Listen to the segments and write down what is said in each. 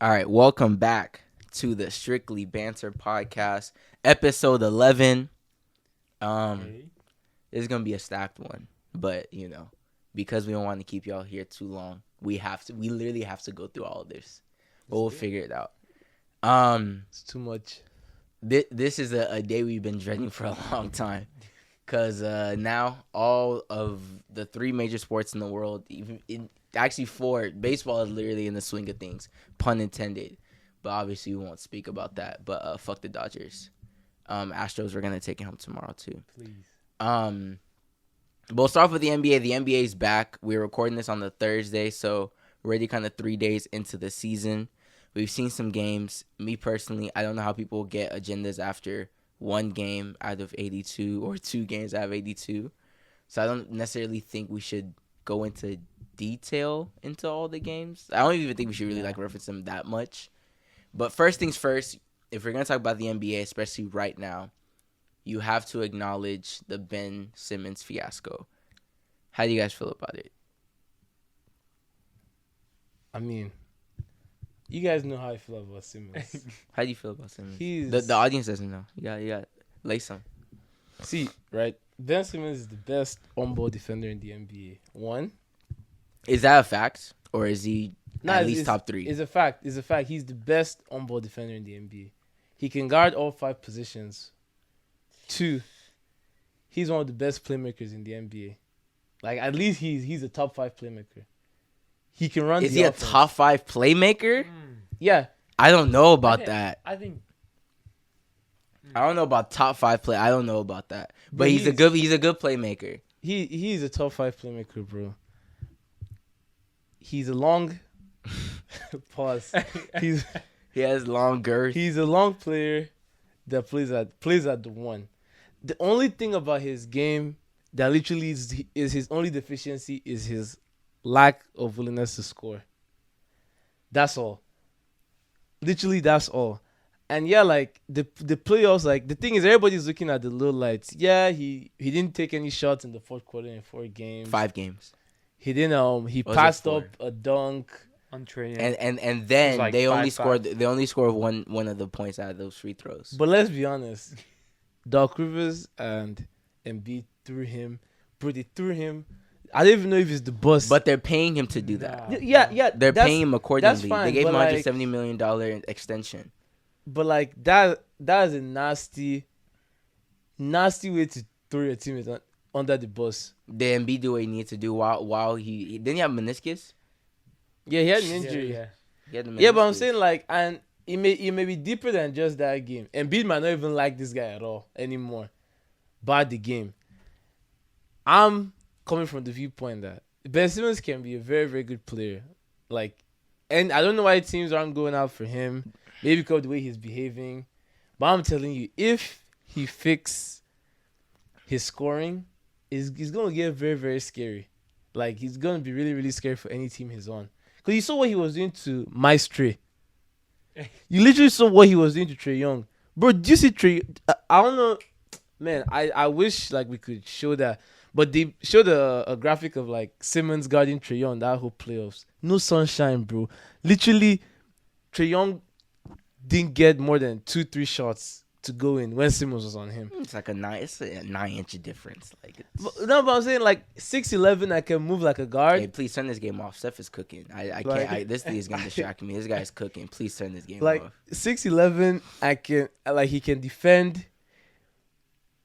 All right, welcome back to the Strictly Banter podcast, episode 11. This is gonna be a stacked one, but because we don't want to keep y'all here too long, we literally have to go through all of this, but we'll figure it out. It's too much. This is a day we've been dreading for a long time, because now all of the three major sports in the world, actually four, baseball is literally in the swing of things, pun intended. But obviously we won't speak about that. But fuck the Dodgers. Astros, we're gonna take it home tomorrow too. Please. But we'll start off with the NBA. The NBA is back. We're recording this on the Thursday, so we're already kind of 3 days into the season. We've seen some games. Me personally, I don't know how people get agendas after one game out of 82 or 2 games out of 82. So I don't necessarily think we should go into detail into all the games. I don't even think we should really reference them that much. But first things first, if we're going to talk about the NBA, especially right now, you have to acknowledge the Ben Simmons fiasco. How do you guys feel about it? I mean, you guys know how I feel about Simmons. How do you feel about Simmons? The audience doesn't know. You got lay some. See, right? Ben Simmons is the best on-ball defender in the NBA. One. Is that a fact? Or is he at least top 3? It's a fact. It's a fact. He's the best on-ball defender in the NBA. He can guard all 5 positions. 2, he's one of the best playmakers in the NBA. Like, at least he's a top 5 playmaker. He can run. Is he offense. A top 5 playmaker? Yeah. I don't know about that. I think. I don't know about top 5 play. I don't know about that. But he's a good playmaker. He's a top 5 playmaker, bro. He's a long pause. He has long girth. He's a long player that plays at the one. The only thing about his game that literally is his only deficiency is his lack of willingness to score. That's all. Literally, that's all. And yeah, like the playoffs, like the thing is, everybody's looking at the low lights. Yeah, he didn't take any shots in the fourth quarter in 4 games. 5 games. He didn't. He passed up a dunk on training. And then like they 5-5. only scored one of the points out of those free throws. But let's be honest, Doc Rivers and Embiid threw him. Bro, they threw him. I don't even know if it's the boss. But they're paying him to do that. Yeah. They're paying him accordingly. That's fine, they gave him but $170 million extension. But like that is a nasty way to throw your teammates under the bus. The Embiid do what he needs to do while he didn't he have meniscus? Yeah, he had an injury. Yeah. He had the meniscus. Yeah, but I'm saying like, and it may be deeper than just that game. Embiid might not even like this guy at all anymore. But the game, I'm coming from the viewpoint that Ben Simmons can be a very, very good player. Like, and I don't know why teams aren't going out for him. Maybe because of the way he's behaving. But I'm telling you, if he fix his scoring, he's going to get very, very scary. Like, he's going to be really, really scary for any team he's on. Because you saw what he was doing to Maestro. You literally saw what he was doing to Trae Young. Bro, did you see Trae? I don't know. Man, I wish like we could show that. But they showed a graphic of like Simmons guarding Trae Young that whole playoffs. No sunshine, bro. Literally, Trae Young didn't get more than 2-3 shots to go in when Simmons was on him. It's like a 9-inch difference. Like but I'm saying like 6'11", I can move like a guard. Hey, please turn this game off. Steph is cooking. I can't. This thing is gonna distract me. This guy's cooking. Please turn this game like, off. 6'11", he can defend.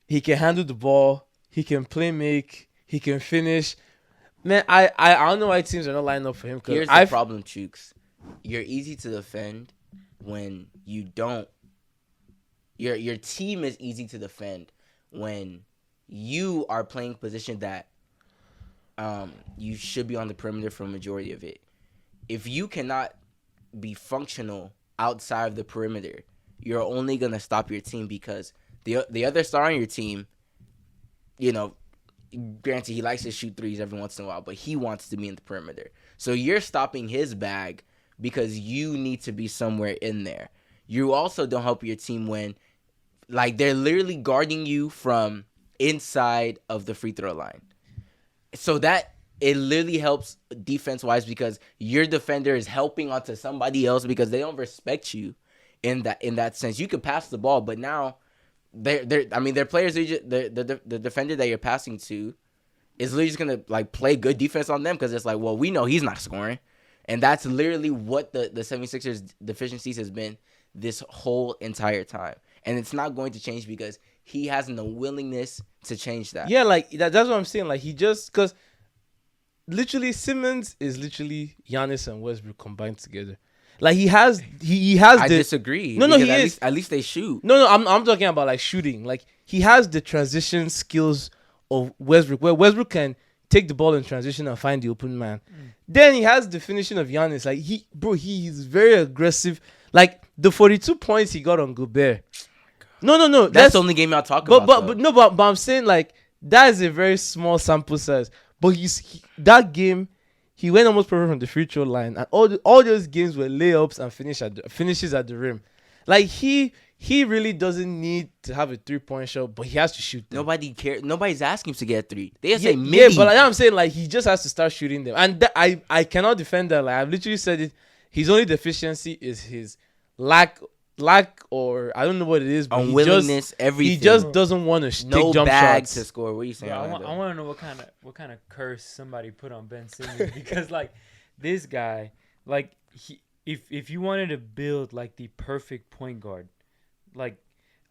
He can handle the ball. He can play make. He can finish. Man, I don't know why teams are not lining up for him. Here's the problem, Chooks. You're easy to defend when you don't. Your team is easy to defend when you are playing position that you should be on the perimeter for a majority of it. If you cannot be functional outside of the perimeter, you're only going to stop your team because the other star on your team, granted, he likes to shoot threes every once in a while, but he wants to be in the perimeter. So you're stopping his bag because you need to be somewhere in there. You also don't help your team when, like, they're literally guarding you from inside of the free throw line. So that it literally helps defense wise because your defender is helping onto somebody else because they don't respect you in that sense. You could pass the ball, but now their players are just, the defender that you're passing to is literally just gonna like play good defense on them because it's like, well, we know he's not scoring, and that's literally what the 76ers deficiencies has been this whole entire time, and it's not going to change because he has no willingness to change that. Yeah, like that's what I'm saying. Like he just because literally Simmons is literally Giannis and Westbrook combined together. Like he has I disagree. No, he is. At least they shoot. No, I'm talking about like shooting. Like he has the transition skills of Westbrook, where Westbrook can take the ball in transition and find the open man. Then he has the finishing of Giannis. Like he is very aggressive. Like the 42 points he got on Gobert. No. That's the only game I'll talk about. But I'm saying like that is a very small sample size. But that game, he went almost perfect from the free throw line, and all those games were layups and finishes at the rim. Like he really doesn't need to have a 3-point shot, but he has to shoot them. Nobody cares. Nobody's asking him to get 3. They just say midi. Yeah, but like I'm saying, like he just has to start shooting them, and I cannot defend that. Like I've literally said it. His only deficiency is his lack, or I don't know what it is, but unwillingness, everything. He just doesn't want to take jump bag shots to score. What are you saying? I want to know what kind of curse somebody put on Ben Simmons because like this guy, like if you wanted to build like the perfect point guard, like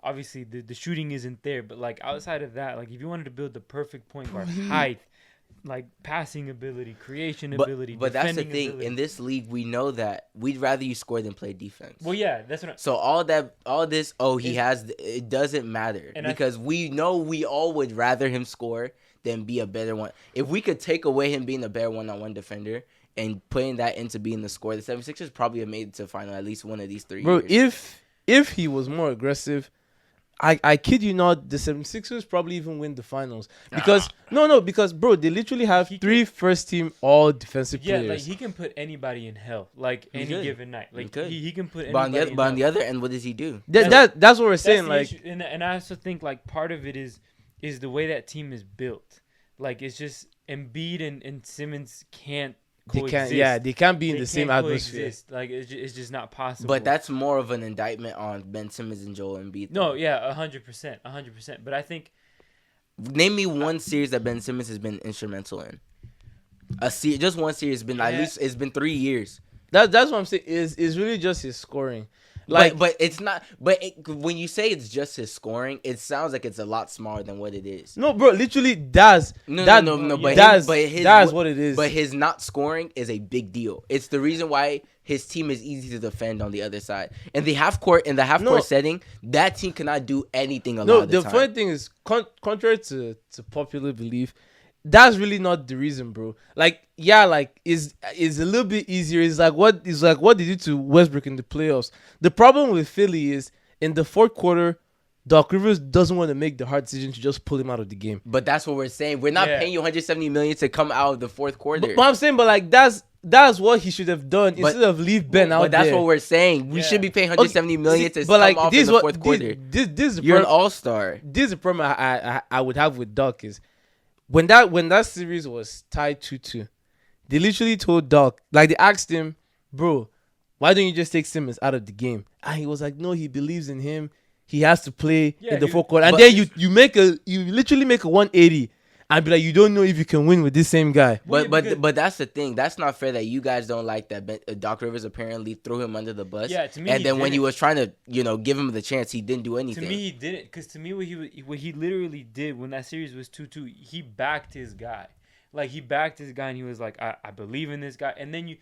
obviously the shooting isn't there, but like outside of that, like if you wanted to build the perfect point guard, height, like passing ability, creation ability, but that's the thing. ability. In this league, we know that we'd rather you score than play defense. Well, yeah, that's what. So it doesn't matter because we know we all would rather him score than be a better one. If we could take away him being a better one-on-one defender and putting that into being the scorer, the 76ers probably have made it to the final at least one of these 3 years. Bro, if he was more aggressive, I kid you not, the 76ers probably even win the finals. Because because bro, they literally have 3 first-team all defensive players. Yeah, like he can put anybody in hell, like any given night. Like he can put but anybody on the other end, what does he do? That's what we're saying. Like, and I also think like part of it is the way that team is built. Like it's just Embiid and Simmons can't coexist. They can't be in the same atmosphere. Coexist. Like it's just not possible. But that's more of an indictment on Ben Simmons and Joel Embiid. No, yeah, 100%. But I think name me one series that Ben Simmons has been instrumental in. Just one series has been at least it's been 3 years. That's what I'm saying. Is really just his scoring. Like, but it's not. But when you say it's just his scoring, it sounds like it's a lot smaller than what it is. No, bro, literally that's no. But that's what it is. But his not scoring is a big deal. It's the reason why his team is easy to defend on the other side. In the half court setting, that team cannot do anything a lot of the time. The funny thing is, contrary to popular belief, that's really not the reason, bro. Like, yeah, like is a little bit easier. It's like what they did to Westbrook in the playoffs. The problem with Philly is in the fourth quarter, Doc Rivers doesn't want to make the hard decision to just pull him out of the game. But that's what we're saying. We're not paying you $170 million to come out of the fourth quarter. But I'm saying, like that's what he should have done instead of leave Ben out there. But that's what we're saying. We should be paying $170 million to come off in the fourth quarter. You're an all-star. This is the problem I would have with Doc is when that series was tied 2-2, they literally told Doc, like they asked him, bro, why don't you just take Simmons out of the game? And he was like, no, he believes in him. He has to play in the fourth quarter. And then you literally make a 180 and be like, you don't know if you can win with this same guy. But that's the thing. That's not fair that you guys don't like that. Doc Rivers apparently threw him under the bus. Yeah, to me, and then when he was trying to, give him the chance, he didn't do anything. To me, he didn't. Because to me, what he literally did when that series was 2-2, he backed his guy. Like he backed his guy, and he was like, I believe in this guy. And then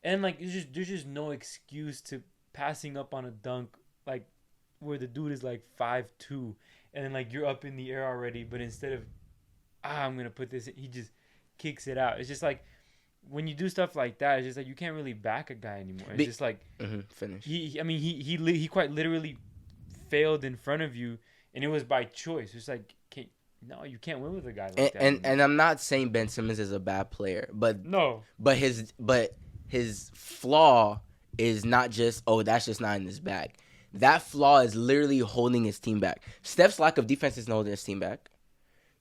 there's just no excuse to passing up on a dunk like where the dude is like 5'2", and then like you're up in the air already, but instead of I'm gonna put this in, he just kicks it out. It's just like when you do stuff like that, it's just like you can't really back a guy anymore. It's just like finish. He quite literally failed in front of you, and it was by choice. It's like you can't win with a guy like that. And I'm not saying Ben Simmons is a bad player, but his flaw is not just that's just not in his bag. That flaw is literally holding his team back. Steph's lack of defense isn't holding his team back.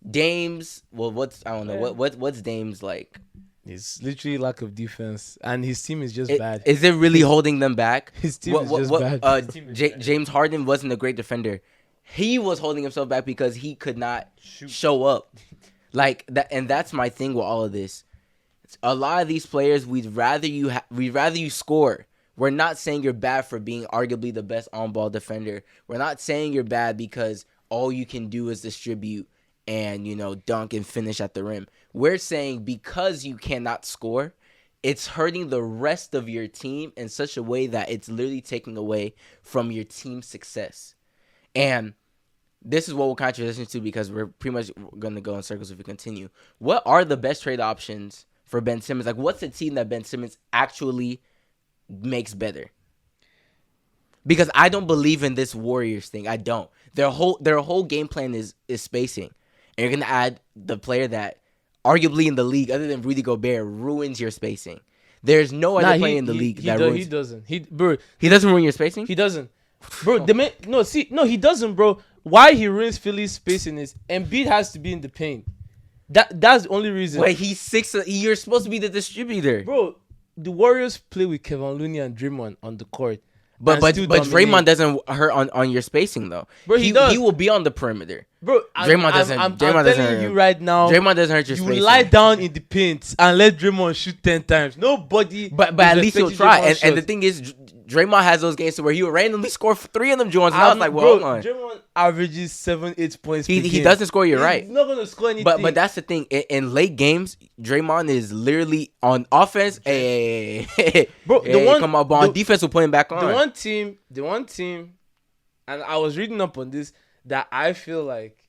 Dame's. Well, I don't know. Yeah. What's Dame's like? It's literally lack of defense, and his team is just bad. Is it really holding them back? His team is just bad. His team is bad. James Harden wasn't a great defender. He was holding himself back because he could not Shoot. show up. Like that, and that's my thing with all of this. A lot of these players, we'd rather you score. We're not saying you're bad for being arguably the best on-ball defender. We're not saying you're bad because all you can do is distribute and, dunk and finish at the rim. We're saying because you cannot score, it's hurting the rest of your team in such a way that it's literally taking away from your team's success. And this is what we'll kind of transition to because we're pretty much going to go in circles if we continue. What are the best trade options for Ben Simmons? Like, what's the team that Ben Simmons actually makes better? Because I don't believe in this Warriors thing. I don't. Their whole game plan is spacing. And you're going to add the player that arguably in the league, other than Rudy Gobert, ruins your spacing. There's no other player in the league that ruins. He doesn't. He doesn't ruin your spacing? He doesn't. Bro, he doesn't, bro. Why he ruins Philly's spacing is Embiid has to be in the paint. That's the only reason. Wait, he's 6. You're supposed to be the distributor. Bro, the Warriors play with Kevin Looney and Draymond on the court. But Draymond doesn't hurt on your spacing though. Bro, he does. He will be on the perimeter. Bro, I'm telling you right now. Draymond doesn't hurt your spacing. You lie down in the paint and let Draymond shoot 10 times. Nobody. But at least he'll try. And the thing is, Draymond has those games where he would randomly score 3 of them joints. And I was like, well, hold on. Draymond averages 7-8 points. He doesn't score. You're right. He's not gonna score anything. But that's the thing. In late games, Draymond is literally on offense. Bro, come on, on defense, we'll put him back on. The one team, and I was reading up on this that I feel like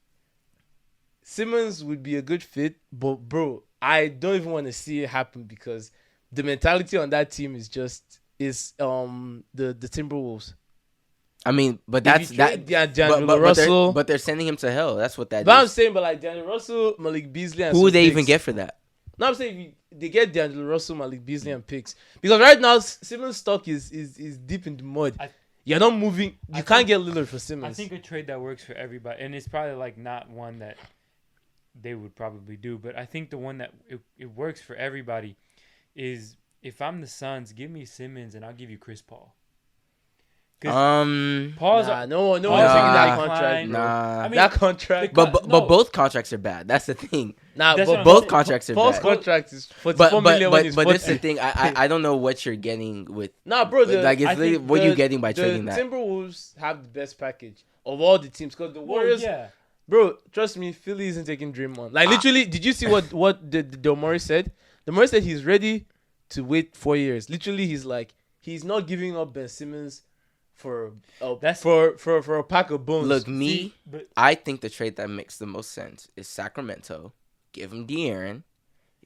Simmons would be a good fit, but bro, I don't even want to see it happen because the mentality on that team is the Timberwolves. I mean, but that's that. D'Angelo Russell, but they're sending him to hell. That's what that is. But I'm saying, but like D'Angelo Russell, Malik Beasley, and who would they even get for that? No, I'm saying if they get D'Angelo Russell, Malik Beasley, and picks because right now Simmons' stock is deep in the mud. You're not moving. You can't get Lillard for Simmons. I think a trade that works for everybody, and it's probably like not one that they would probably do, but I think the one that it works for everybody is if I'm the Suns, give me Simmons and I'll give you Chris Paul. Paul's no one's taking that contract. Nah, I mean, that contract. But both contracts are bad. That's the thing. But both contracts are Paul's bad. Contract is $44 million. But that's the thing. I don't know what you're getting with. Nah, bro. What are you getting by trading that? The Timberwolves have the best package of all the teams because the Warriors. Yeah. Bro, trust me, Philly isn't taking Draymond. Like literally, did you see what the Delmore said? Delmore said he's ready to wait 4 years. Literally, he's not giving up Ben Simmons for a pack of bones. Look, I think the trade that makes the most sense is Sacramento. Give him De'Aaron.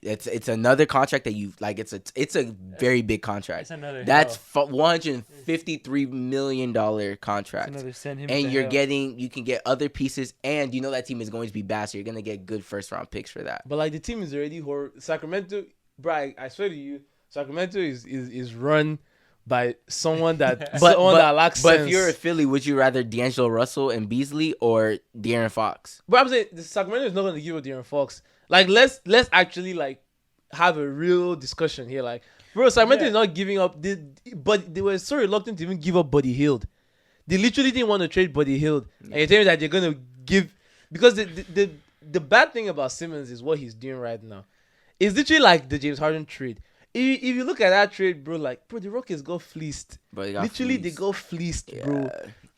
It's another contract that you like. It's a very big contract. That's $153 million contract. And you can get other pieces, and you know that team is going to be bad, so you're gonna get good first round picks for that. But like the team is already Sacramento, bro. I swear to you, Sacramento is run by someone that lacks sense. But if you're a Philly, would you rather D'Angelo Russell and Beasley or De'Aaron Fox? But I'm saying the Sacramento is not gonna give up De'Aaron Fox. Like let's actually like have a real discussion here. Like, bro, Sacramento is not giving up. But they were so reluctant to even give up Buddy Hield. They literally didn't want to trade Buddy Hield. And you're telling me that they're gonna give because the bad thing about Simmons is what he's doing right now. It's literally like the James Harden trade. If you look at that trade, bro, the Rockets got fleeced. They got fleeced, bro.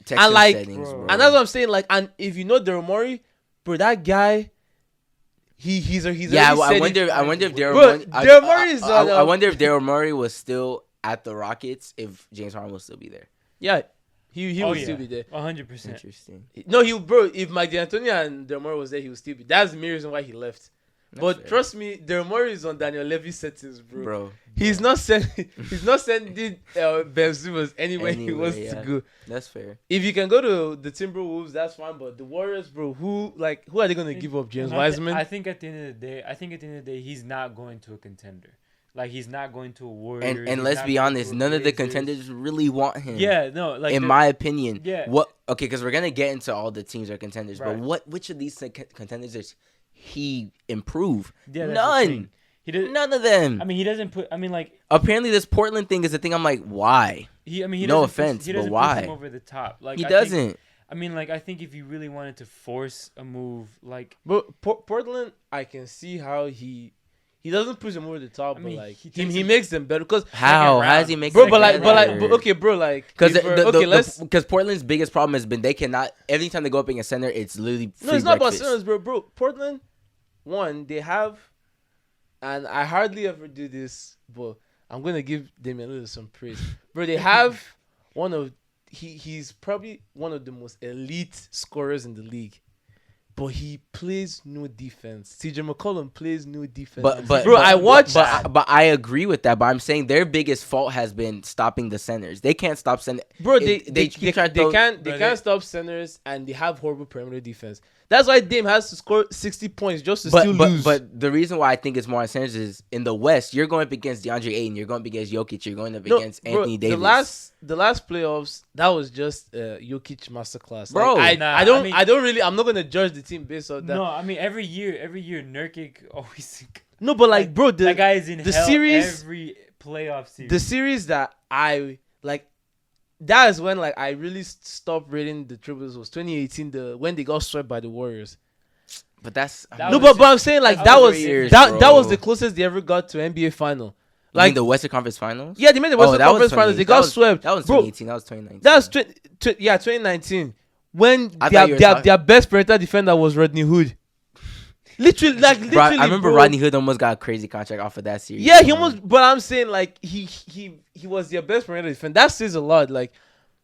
Texas and settings, bro. And that's what I'm saying. Like, and if you know Daryl Morey, bro, that guy. He's yeah. Well, I wonder if Daryl Morey is. I wonder if Daryl Morey was still at the Rockets if James Harden will still be there. Yeah, he would still be there. 100%. Interesting. No, if Mike D'Antoni and Daryl Morey was there, he would still be. That's the main reason why he left. But trust me, Daryl Morey is on Daniel Levy settings, bro. He's not sending Ben Simmons anywhere he wants to go. That's fair. If you can go to the Timberwolves, that's fine. But the Warriors, bro, who are they gonna give up? James Wiseman? I think at the end of the day, he's not going to a contender. Like he's not going to a Warriors. And let's be honest, none of the contenders really want him. Yeah, no. Like in my opinion, yeah. What? Okay, because we're gonna get into all the teams that are contenders, but which of these contenders he improve? Yeah, that's the None. thing. He does. None of them. I mean, he doesn't put. I mean, like Apparently, this Portland thing is a thing. I'm like, why? he. I mean, he No doesn't offense, he but doesn't why? push him over the top. Like He I doesn't. Think, I mean, like I think if you really wanted to force a move, like But Portland, I can see how he doesn't push them over the top, I mean, but like he he, takes he them- makes them better. Because How? Second How does he round. make? bro, it but like, better? but okay, bro, like Because if we're- okay, let's. because Portland's biggest problem has been they cannot. Every time they go up against center, it's literally free No, it's not breakfast. about Simmons, bro. Bro, Portland, one, they have, and I hardly ever do this, but I'm gonna give Damian Lillard some praise, bro. They have one of he's probably one of the most elite scorers in the league, but he plays no defense. CJ McCollum plays no defense. But bro, I watched. But I agree with that. But I'm saying their biggest fault has been stopping the centers. They can't stop center. Bro, they keep trying to throw- can't But stop centers, and they have horrible perimeter defense. That's why Dame has to score 60 points just to still lose. But the reason why I think it's more on centers is in the West, you're going up against DeAndre Ayton, you're going up against Jokic, you're going up against Anthony Davis. The last playoffs, that was just Jokic masterclass, Bro. Like, Nah, I don't I mean- I don't really. I'm not gonna judge the team based on that. no, I mean every year Nurkic always. No, but like, bro, that guy is in the hell series- every playoff series. the series that I like, that is when like I really stopped rating the Tribbles was 2018, when they got swept by the Warriors. But that's That No, was but I'm saying like that that was was years, that bro. was the closest they ever got to NBA final. like Like the Western Conference Finals. yeah, they made the Oh, Western that was Conference finals. They 2018. got swept. That was Bro, 2018. That was 2019. that's 2019 when I thought you were talking- their best perimeter defender was Rodney Hood. Literally, Bro, I remember bro. Rodney Hood almost got a crazy contract off of that series. Yeah, he almost. But I'm saying like he was their best perimeter defender. That says a lot. Like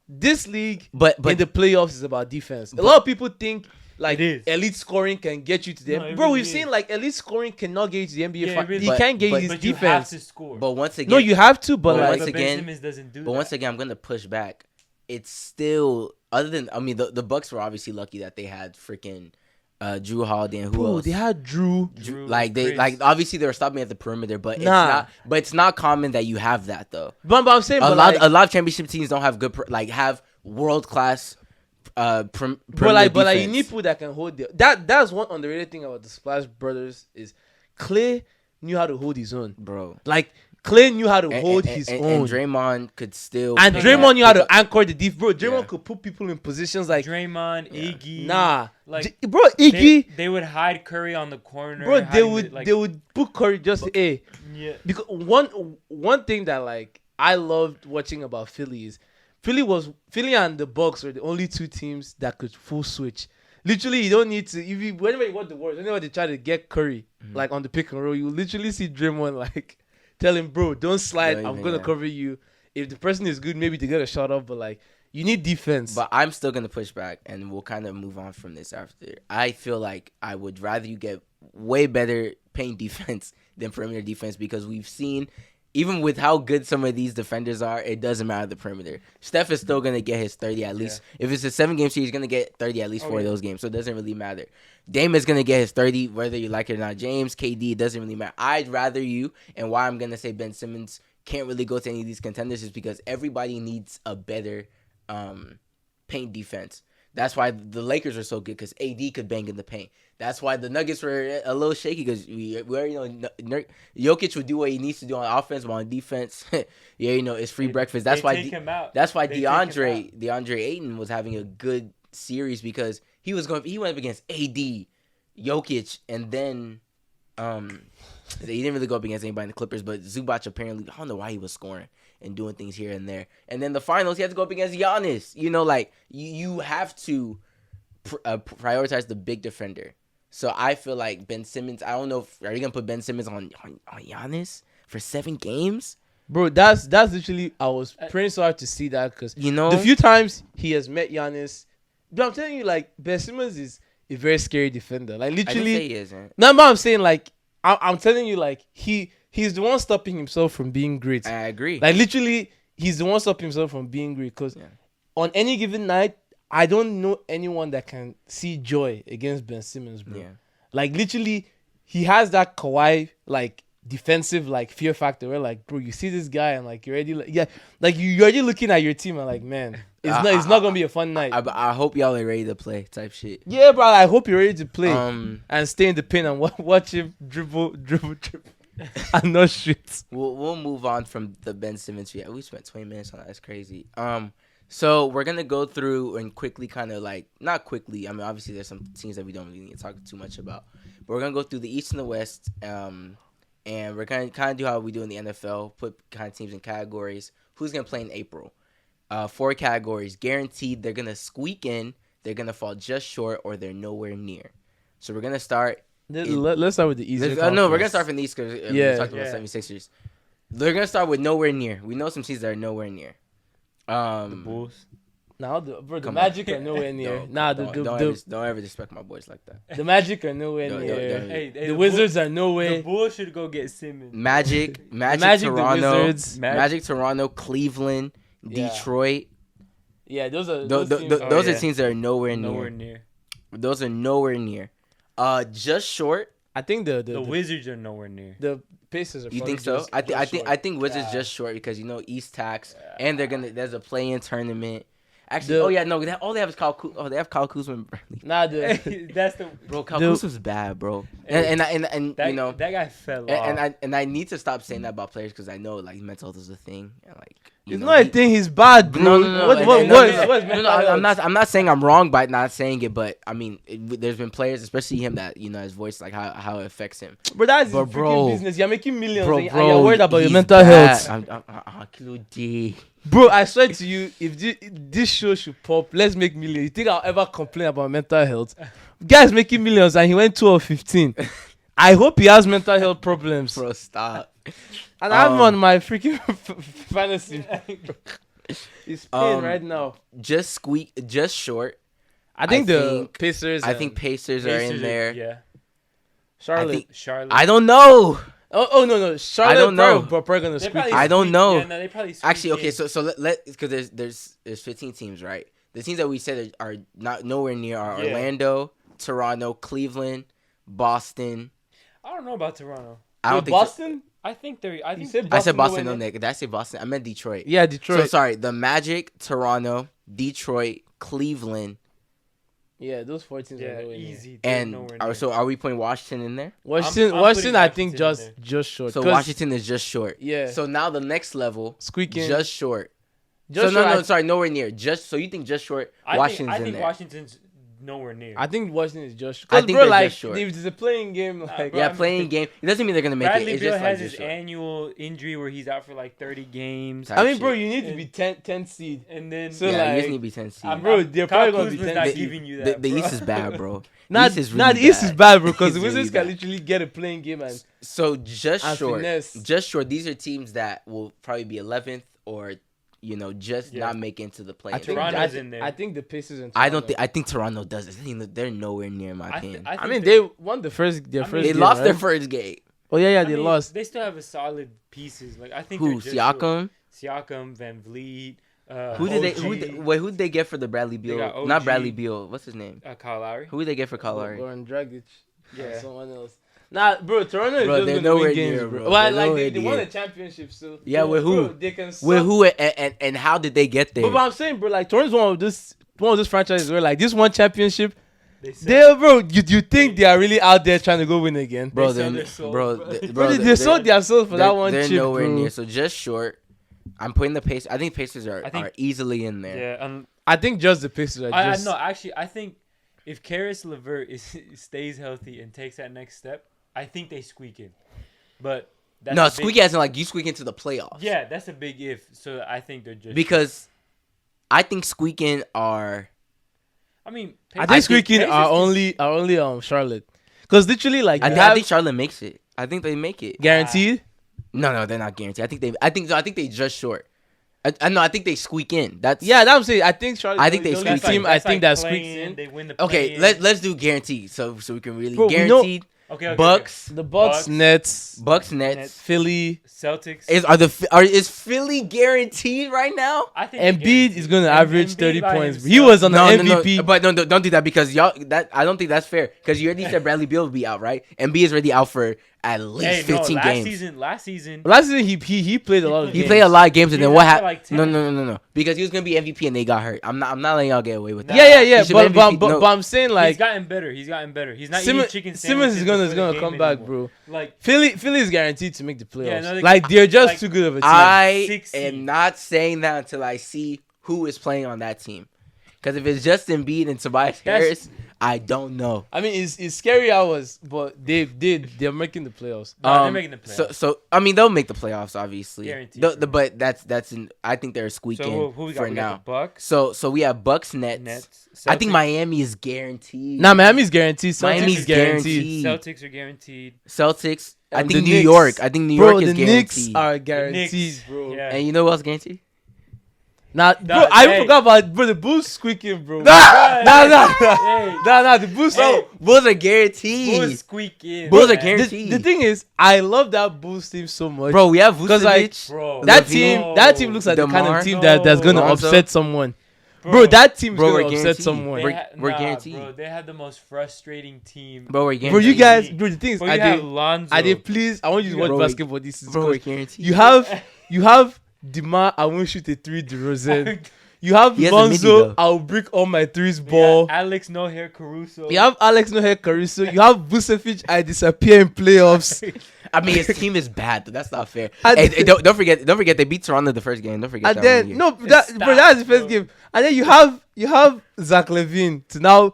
this league But in the playoffs is about defense. A lot of people think like It is. elite scoring can get you to the No, it bro. really we've is. seen like elite scoring cannot get you to the NBA. Yeah, it really he is. can't get But- you his but you have defense. to score. but once again, No, you have to. But But like, once but again- Ben Simmons doesn't do But that. once again, I'm gonna push back. It's still other than I mean the Bucks were obviously lucky that they had freaking Drew Holiday and who bro, else? they had Drew. Drew, like they Chris. like obviously they were stopping at the perimeter, but Nah. it's not common that you have that though. But I'm saying, A but lot like, a lot of championship teams don't have good have world class but like you defense. need people that can hold that's one underrated thing about the Splash Brothers is Clay knew how to hold his own. bro. Like Clay knew how to hold his and own. Draymond could still And pick Draymond up- knew how pick to up- anchor the deep. Bro, Draymond Yeah. could put people in positions like, Draymond, Iggy. nah. Like Bro, Iggy, they would hide Curry on the corner. bro, hide they would put Curry just, yeah. Because one thing that, like, I loved watching about Philly is Philly and the Bucks were the only two teams that could full switch. Literally, you don't need to, whenever you want the Warriors, whenever they try to get Curry, like, on the pick and roll, you literally see Draymond, like, tell him, bro, don't slide. Don't I'm even, going to yeah. cover you. If the person is good, maybe they get a shot off, but, like, you need defense. But I'm still gonna push back, and we'll kind of move on from this after. I feel like I would rather you get way better paint defense than perimeter defense because we've seen, even with how good some of these defenders are, it doesn't matter the perimeter. Steph is still gonna get his 30 at least. If it's a 7-game series, he's gonna get 30 at least 4 of those games, so it doesn't really matter. Dame is gonna get his 30 whether you like it or not. James, KD, it doesn't really matter. I'd rather you, and why I'm gonna say Ben Simmons can't really go to any of these contenders is because everybody needs a better paint defense. That's why the Lakers are so good because AD could bang in the paint. That's why the Nuggets were a little shaky because we already know Jokic would do what he needs to do on offense, but on defense, it's free breakfast. That's why take him out. That's why They take him out. DeAndre Ayton was having a good series because he went up against AD, Jokic, and then he didn't really go up against anybody in the Clippers, but Zubac apparently, I don't know why he was scoring and doing things here and there. And then the finals, he had to go up against Giannis. You have to prioritize the big defender. So I feel like Ben Simmons, I don't know, are you going to put Ben Simmons on Giannis for 7 games? Bro, that's literally, I was praying so hard to see that because the few times he has met Giannis, but I'm telling you, like, Ben Simmons is a very scary defender. Like, I didn't literally, say he isn't. no, but I'm saying, like, I'm telling you, like, he's the one stopping himself from being great. I agree. Like, literally, he's the one stopping himself from being great because on any given night, I don't know anyone that can see joy against Ben Simmons, bro. Yeah. Like, literally, he has that Kawhi, like, defensive like fear factor. Where like, bro, you see this guy and like you're already you're already looking at your team and like, man, it's not gonna be a fun night. I hope y'all are ready to play type shit. Yeah, bro. I hope you're ready to play and stay in the pin and watch him dribble, and not shoot. We'll move on from the Ben Simmons. Yeah, we spent 20 minutes on that. That's crazy. So we're gonna go through and quickly kind of like not quickly. I mean, obviously there's some teams that we don't really need to talk too much about, but we're gonna go through the East and the West. And we're gonna kind of do how we do in the NFL. Put kind of teams in categories. Who's gonna play in April? 4 categories guaranteed. They're gonna squeak in. They're gonna fall just short, or they're nowhere near. So we're gonna start. Let's start with the East. No, we're gonna start from the East because we talked about 76ers. They're gonna start with nowhere near. We know some teams that are nowhere near. The Bulls. Now, the Magic are nowhere near. Don't ever disrespect my boys like that. The Magic are nowhere near. Hey, the Wizards are nowhere. The Bulls should go get Simmons. Magic, Toronto, Magic, Toronto, Cleveland, Detroit. Yeah, those are those are teams that are nowhere near. Those are nowhere near. Just short. I think the Wizards are nowhere near. The Pacers are. You think so? I think Wizards just short because East tax and there's a play-in tournament. Actually, all they have is Kyle Kuzma. Oh, they have Kyle Kuzma and Bradley. Nah, that's the bro. Kyle Kuzma's bad, bro. And that guy fell off. And I need to stop saying that about players because I know like mental health is a thing and like. It's not a thing. He's bad, bro. I'm not saying I'm wrong by not saying it, but I mean, there's been players, especially him, that his voice, like how it affects him. But that's his freaking business. You're making millions, and you're worried about your mental health. Bro, I swear to you, if this show should pop, let's make millions. You think I'll ever complain about mental health? Guy's making millions, and he went 2 of 15. I hope he has mental health problems. Bro, stop. And I'm on my freaking fantasy. It's pain right now. Just short. I think the Pacers. I think Pacers are in there. Yeah. Charlotte. I don't know. Oh no. Charlotte. I don't know. Probably gonna squeak. I don't know. Yeah, no, they probably actually, okay. So let because there's 15 teams, right? The teams that we said are not nowhere near are Orlando, Toronto, Cleveland, Boston. I don't know about Toronto. I don't think Boston. I think they're. I said Boston. No, Nick. Did I say Boston? I meant Detroit. Yeah, Detroit. So sorry. The Magic, Toronto, Detroit, Cleveland. Yeah, those 4 teams are nowhere easy. And so are we putting Washington in there? Washington, I think just short. So Washington is just short. Yeah. So now the next level, squeaking, just short. Nowhere near. Just so you think just short. Washington's in there. I think Washington's nowhere near. I think Washington is just. I think they're just short. If it's a playing game, like playing game. It doesn't mean they're gonna make Bradley it. It's Beal just has like his annual injury where he's out for like 30 games. I mean, bro, you need to be 10 seed, and then you just need to be 10 seed. Bro, they're probably gonna be 10 not seed. giving you that. The East is bad, bro. The East is bad, bro, because the Wizards can literally get a playing game and just short. Finesse. Just short. These are teams that will probably be 11th or not make it into the play. Toronto's in there. I think the Pacers and Toronto. I think Toronto does. I think they're nowhere near my opinion. I mean, they won their first game. They lost their first game. Oh yeah, they lost. They still have a solid pieces. Like I think Siakam, Van Vliet. Who did they get for the Bradley Beal? Not Bradley Beal. What's his name? Kyle Lowry. Who did they get for Kyle Lowry? Goran Dragic. Yeah. Someone else. Nah, bro, Toronto is just gonna win games, bro. Well, like they won a championship, so yeah. With who? Bro, they can. With who? And how did they get there? But I'm saying, bro, like Toronto's one of those franchises where like this one championship. Bro, you think they are really out there trying to go win again? Bro, they sold their souls for that one chip, They're nowhere bro. near. So just short. I'm putting the Pacers. I think Pacers are easily in there. Yeah, I think just the Pacers are just. No, actually, I think if Karis LeVert stays healthy and takes that next step, I think they squeak in. But squeak as in like you squeak into the playoffs. Yeah, that's a big if. So I think they're just because I think squeaking are. I mean, I think squeaking are only Charlotte, because literally like I think Charlotte makes it. I think they make it guaranteed. No, they're not guaranteed. I think they just short. I think they squeak in. That's what I'm saying. I think Charlotte. I think they squeak in. I think that squeaks in. They win the okay, let's do guaranteed. So we can really guaranteed. Okay. Bucks, the Bucks, Nets, Philly, Celtics. Is Philly guaranteed right now? I think Embiid is going to average 30 points. He was on the MVP. No, but don't do that because I don't think that's fair because you already said Bradley Beal will be out, right? Embiid is already out for at least 15 games. Last season, he played a lot of He games. played a lot of games, and He then was what out for happened? like 10. No. Because he was gonna be MVP, and they got hurt. I'm not letting y'all get away with that. Yeah. He should be But MVP. No. I'm saying he's like gotten better. He's not Simmons, eating chicken Simmons sandwiches is before the gonna game come back, anymore. bro. Like Philly is guaranteed to make the playoffs. Yeah, no, like they're just like, too good of a team. I 6 am seed. not saying that until I see who is playing on that team. Because if it's just Embiid and Tobias Harris, I don't know. I mean, it's scary hours, but they're making the playoffs. No, they're making the playoffs. So I mean, they'll make the playoffs, obviously. Guaranteed. But I think they're squeaking who we got? for We now. got the Bucks, So we have Bucks, Nets. I think Celtics. Miami is guaranteed. Nah, Miami's guaranteed. Celtics Miami's is guaranteed. guaranteed. Celtics are guaranteed. Celtics. I And think the New Knicks. York. I think New Bro, York is the guaranteed. Knicks are The guaranteed, Knicks, bro. yeah. And you know what else guaranteed? Nah, bro, Nah, I hey. forgot about the Bulls squeaking, bro. Nah. Nah, the Bulls. Hey. Bulls are guaranteed. Bulls squeak in. Bulls are man. guaranteed. The thing is, I love that Bulls team so much. Bro, we have 'Cause, like, Vucevic. Bro, that Levine. team looks like the kind DeMar. of team that's gonna Lonzo. upset someone. Bro, that team is Bro, gonna we're upset guaranteed. someone. We're guaranteed. Bro, they had the most frustrating team. Bro, we're Bro, guaranteed. you guys, bro, the thing is, Bro, you have Lonzo. please, I want you to watch Bro, basketball this season. Bro, we're 'Cause guaranteed. you have DeMar, I won't shoot a 3, DeRozan. You have He has a midi, Lonzo, though. I'll break all my threes We ball. got Alex No Hair Caruso. You have Alex No Hair Caruso. You have Vucevic, I disappear in playoffs. I mean, his team is bad. That's not fair. And- Hey, don't forget. Don't forget they beat Toronto the first game. Don't forget And that. then one year. no, that Stop, bro, that's the first bro. game. And then you have Zach Levine to now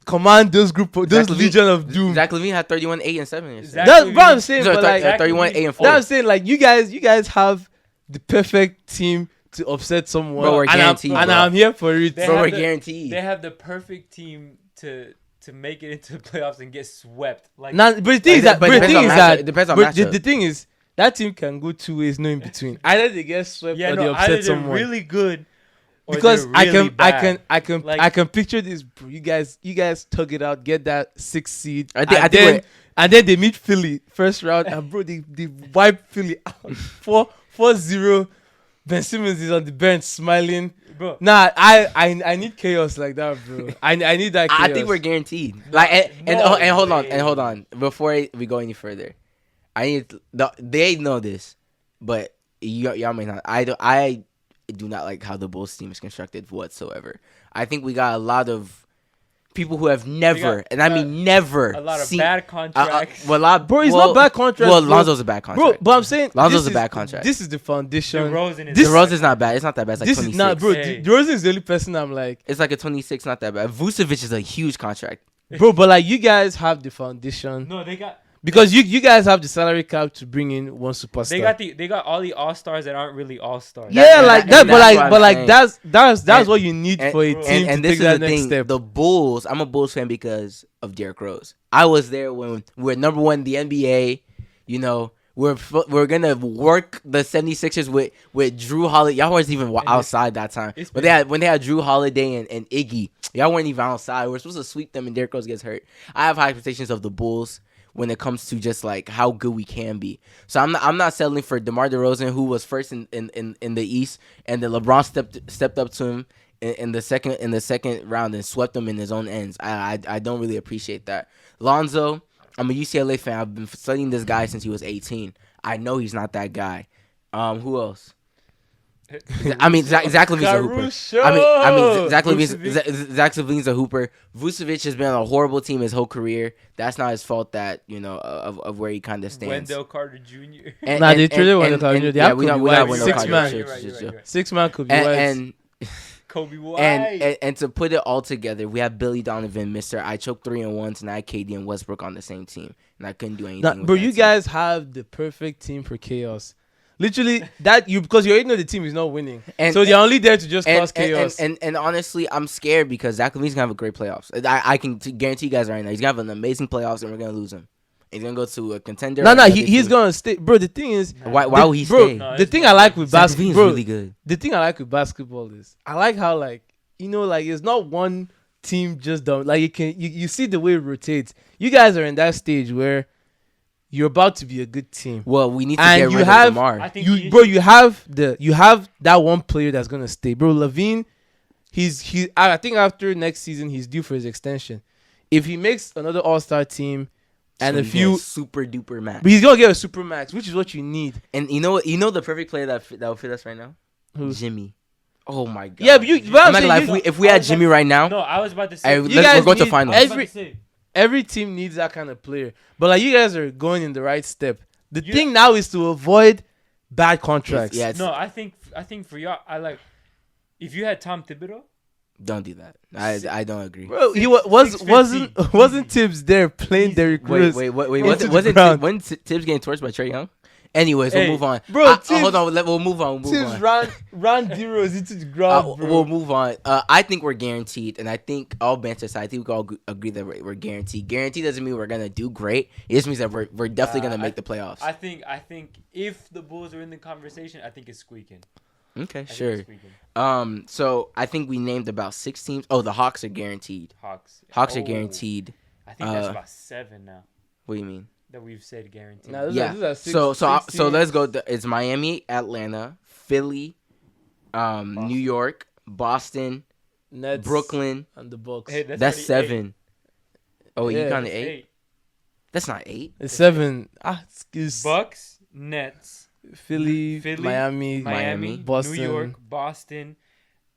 command those Zach Levine- Legion of Doom. Zach Levine had 31, 8, and 7. yesterday. Zach That's Levine- what I'm saying. Sorry, But like, Zach 31, Levine- 8, and 4. that's saying like you guys have the perfect team to upset someone. Bro, we're and guaranteed, I'm bro. here for it. They Bro, have we're the- guaranteed. They have the perfect team to make it into the playoffs and get swept. Like Now, but the thing is that, But but it the depends thing on is matchup. that, It depends on but the matchup. thing is that team can go two ways, no in between. Either they get swept yeah, or they no, upset either they're someone. really good or Because they're really bad. Like- I can picture this, bro. You guys tug it out, get that 6th seed, I think and then they meet Philly first round, and bro, they wipe Philly out 4-0. Ben Simmons is on the bench smiling. Bro, Nah, I need chaos like that, bro. I need that chaos. I think we're guaranteed. Like and hold on. Before we go any further, they know this, but y'all may not. I do not like how the Bulls team is constructed whatsoever. I think we got a lot of people who have never, and I mean never, a lot of seen, bad contracts. Bro, it's not bad contract. Well, bro. Lonzo's a bad contract. Bro, but I'm saying Lonzo's this a bad is- contract. This is the foundation. DeRozan is this- DeRozan's not bad. It's not that bad. It's like This 26. is not, bro. Hey. DeRozan is the only person I'm like, It's like a 26. Not that bad. Vucevic is a huge contract. bro. But like, you guys have the foundation no, they got because you guys have the salary cap to bring in one superstar. they got all the all stars that aren't really all stars. yeah, That- like and that. that's what But I'm like saying. that's And- what you need for a bro, team And to this take is that the next thing. step. The Bulls. I'm a Bulls fan because of Derrick Rose. I was there when we were number one in the NBA. You know, we're gonna work the 76ers with Drew Holiday. Y'all weren't even outside that time. it's But been- when they had Drew Holiday and Iggy, y'all weren't even outside. We're supposed to sweep them, and Derrick Rose gets hurt. I have high expectations of the Bulls when it comes to just like how good we can be. So I'm not settling for DeMar DeRozan, who was first in the East, and then LeBron stepped up to him in the second round and swept him in his own ends. I don't really appreciate that. Lonzo, I'm a UCLA fan. I've been studying this guy since he was 18. I know he's not that guy. Who else? I mean, Zach Levine's a hooper. Caruso! I mean, Zach Vucevic. Zach Levine's a hooper. Vucevic has been on a horrible team his whole career. That's not his fault. That of where he kind of stands. Wendell Carter Jr. Nah, they traded Wendell Carter Jr. They have we Kobe not White. Wendell Six Carter. man. Sure, You're right, sure, you're sure. right, you're 6-man could be And Kobe White. and to put it all together, we have Billy Donovan, Mr. I choked 3-1 tonight. KD and Westbrook on the same team, and I couldn't do anything. Nah, with bro, that you team. guys have the perfect team for chaos. Literally, because you already know the team is not winning, And- so they're only there to just cause and, chaos. and honestly, I'm scared because Zach Levine's gonna have a great playoffs. I can guarantee you guys right now, he's gonna have an amazing playoffs, and we're gonna lose him. He's gonna go to a contender. no, or another he's team. gonna stay, bro. The thing is, Why the- would he bro, stay? No, the it's thing not. I like with Zach basketball, Levine's bro, really good. the thing I like with basketball is I like how like it's not one team just done. Like you see the way it rotates. You guys are in that stage where you're about to be a good team. Well, we need to And get you rid have- of Lamar. I think You have that one player that's gonna stay, bro. Levine, I think after next season he's due for his extension. If he makes another All-Star team and So a you get few. super duper max. But he's gonna get a super max, which is what you need. And you know what? You know the perfect player that will fit us right now? Who? Jimmy. Oh my god. Yeah, but you. But I'm I'm not gonna lie. saying If we had Jimmy right now, No, I was about to hey, say. You guys we're going to need finals. every team needs that kind of player. But like you guys are going in the right step. The You- thing now is to avoid bad contracts. Yeah, No, I think for y'all, I like. If you had Tom Thibodeau, don't do that. I don't agree. Bro, he 650. wasn't Tibbs there playing Derrick Rose? Wait. into the Wasn't ground. Tibbs getting torched by Trae Young? Anyways, Hey, we'll move on. bro, Hold on. We'll move on. Tibbs ran D-Rose into the ground, bro. We'll move on. I think we're guaranteed, and I think all banter aside, I think we all agree that we're guaranteed. Guaranteed doesn't mean we're gonna do great. It just means that we're definitely gonna make the playoffs. I think if the Bulls are in the conversation, I think it's squeaking. Okay, I think sure. it's squeaking. So I think we named about 6 teams. Oh, the Hawks are guaranteed. Hawks Hawks are Oh, guaranteed. I think that's about 7 now What do you mean? that we've said guaranteed. Nah, those Yeah. are six, So six teams. let's go. It's Miami, Atlanta, Philly, New York, Boston, Nets, Brooklyn. and the Bucks. Hey, That's already 7. Oh, Yeah. you counted That's 8? That's not 8. It's 7. Excuse. Bucks, Nets, Philly, Philly, Miami, Miami, Boston. New York, Boston,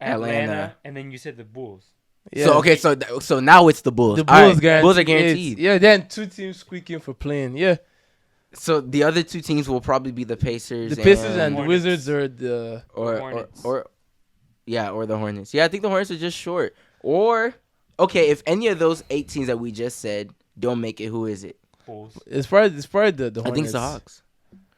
Atlanta. Atlanta, and then you said the Bulls. Yeah. So okay, so now it's the Bulls. The All Bulls right, guaranteed. Bulls are eight. guaranteed. Yeah, then 2 teams squeaking for playing. Yeah, So the other 2 teams will probably be the Pacers. the Pacers and the Hornets. Wizards are the. or Hornets. or the Hornets. Yeah, I think the Hornets are just short. Or okay, if any of those 8 teams that we just said don't make it, who is it? Bulls. It's probably the Hornets. I think it's the Hawks.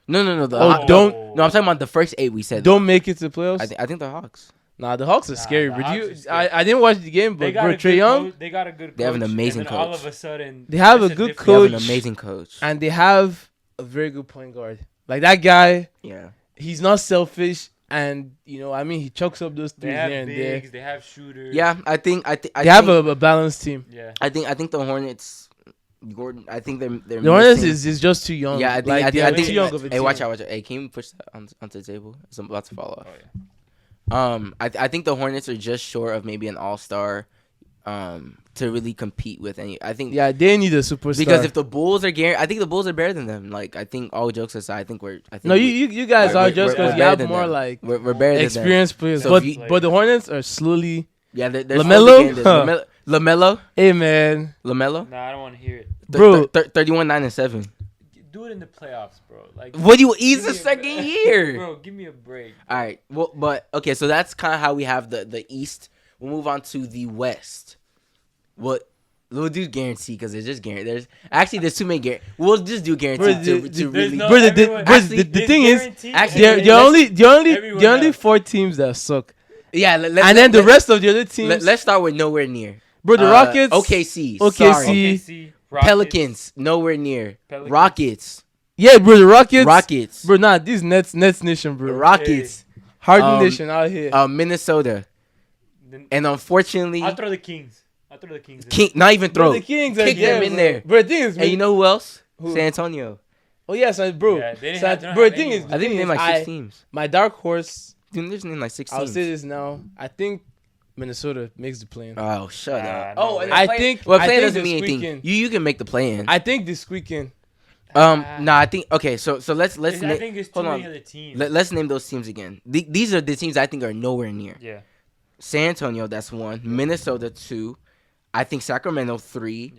No. The Oh, Hawks. don't- No, I'm talking about the first 8 we said. Don't make it to the playoffs. I think the Hawks. Nah, the Hawks are Nah, scary. the But Hawks are scary. I didn't watch the game, They but got bro, a Trae good Young, coach. They got a good. They have an coach, amazing and then All coach. of a sudden, They have a it's good They different- have an Coach. amazing coach. and they have a very good point guard. Like that guy, Yeah. he's not selfish, and he chucks up those They threes have here and there. bigs. They have shooters. Yeah, I think They have a balanced team. Yeah. I think the Hornets. Gordon, I think they're The Hornets missing- is just too young. Yeah, I think they're I think too young of a Hey, team. watch out. Hey, can you push that onto the table? It's about to fall off. Oh yeah. I think the Hornets are just short of maybe an all-star to really compete with any. I think Yeah, they need a superstar. because if the Bulls are guaranteed, I think the Bulls are better than them. Like I think all jokes aside, I think no, you guys we're- are just we're because you better have than more them. like we're better than them. experienced players. So but if you- but the Hornets are slowly. Yeah, they're LaMelo? LaMelo. LaMelo. Hey man, LaMelo. Nah, I don't want to hear it. Bro. 31-9-7. Do it in the playoffs, bro. Like. What do you? He's give the me a second break. year. Bro, give me a break. All right. Well, but okay. So that's kind of how we have the East. We'll move on to the West. We'll do guarantee because it's just guarantee. There's too many guarantee. We'll just do guarantee Bro, to There's really. no- bro, everyone- actually, the thing is, actually, they're Everyone the only else. 4 teams that suck, Yeah, and then the rest of the other teams. Let's start with nowhere near. Bro, the Rockets. OKC. OKC. Sorry. OKC, Rockets, Pelicans. Nowhere near. Pelicans. Rockets. Yeah, bro, the Rockets. Rockets. Bro, nah, these Nets nation, bro. Rockets. Harden nation out here. Minnesota. Then- And unfortunately, I'll throw the Kings. in. King. Not even Bro, throw. the Kings are Kick them in bro. there. Bro, the thing is, And you know who else? Who? San Antonio. oh yes, bro. Yeah, they didn't So, have- they don't bro, have the thing is, anyone. I think they named like 6 teams. my dark horse. Dude, there's named like 6 teams. I'll say this now. I think Minnesota makes the play-in. Oh, shut Nah, up. no Oh, way. and I play- think- Well, I playing think doesn't this mean anything. weekend- You can make the play in. I think this weekend. Nah, I think okay. So let's I think it's too hold many on. other teams. Let's name those teams again. These are the teams I think are nowhere near. Yeah. San Antonio, that's 1. Minnesota 2. I think Sacramento 3.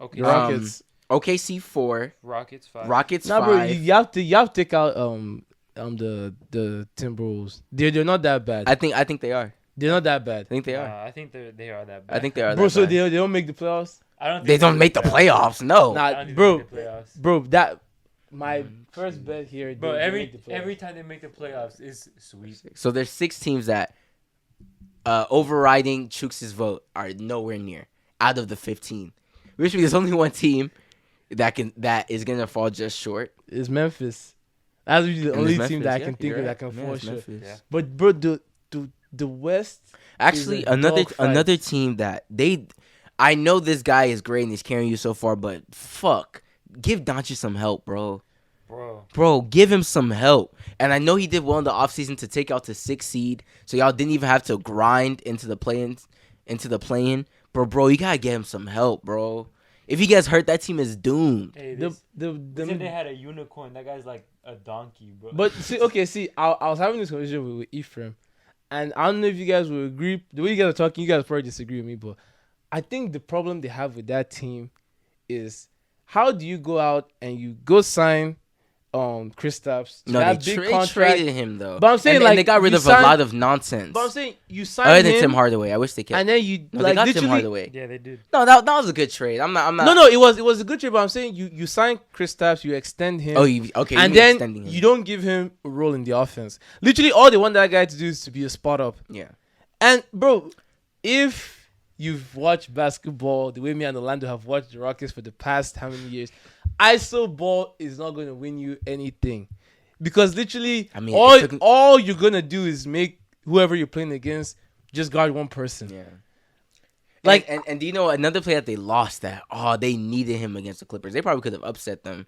Okay. The Rockets. OKC 4. Rockets 5. Rockets Nah, 5. bro, you have to take out the Timberwolves. They're not that bad. I think they are. They're not that bad. I think they are. I think they are that bad. I think they are. Bro, that so bad. they don't make the playoffs. I don't. Think They don't make the playoffs. No. Nah, I don't think bro, they make the playoffs. bro, that my first bet here. Bro, they make the playoffs. every time they make the playoffs is sweet. So there's 6 teams that overriding Chooks' vote are nowhere near out of the 15. Which means there's only one team that is gonna fall just short. It's Memphis. That's really the And only it's team Memphis, that I yeah, can think you're of right. that can Yeah, fall it's short. Memphis. Yeah. But bro, the West. Actually, Is a dogfight. another team that I know this guy is great and he's carrying you so far, but fuck, give Doncic some help, bro. Bro, give him some help. And I know he did well in the offseason to take out the 6th seed, so y'all didn't even have to grind into the play-in. Bro, you gotta get him some help, bro. If he gets hurt, that team is doomed. Hey, The they said they had a unicorn. That guy's like a donkey, bro. But see, I was having this conversation with Ephraim, and I don't know if you guys will agree. The way you guys are talking, you guys probably disagree with me, but I think the problem they have with that team is how do you go out and you go sign Kristaps? No, they traded him though. But I'm saying and like they got rid of a lot of nonsense. But I'm saying you signed Other than him, Tim Hardaway, I wish they kept. and then you No, like they got Tim literally. Hardaway. yeah, they did. No, that was a good trade. I'm not. No, it was a good trade. But I'm saying you sign Kristaps, you extend him. Oh, okay. And then you don't give him a role in the offense. Literally, all they want that guy to do is to be a spot up. Yeah. And bro, if you've watched basketball the way me and Orlando have watched the Rockets for the past how many years, ISO ball is not going to win you anything, because literally, I mean, all you're gonna do is make whoever you're playing against just guard one person. Yeah. Like, and do you know another play that they lost that they needed him against the Clippers? They probably could have upset them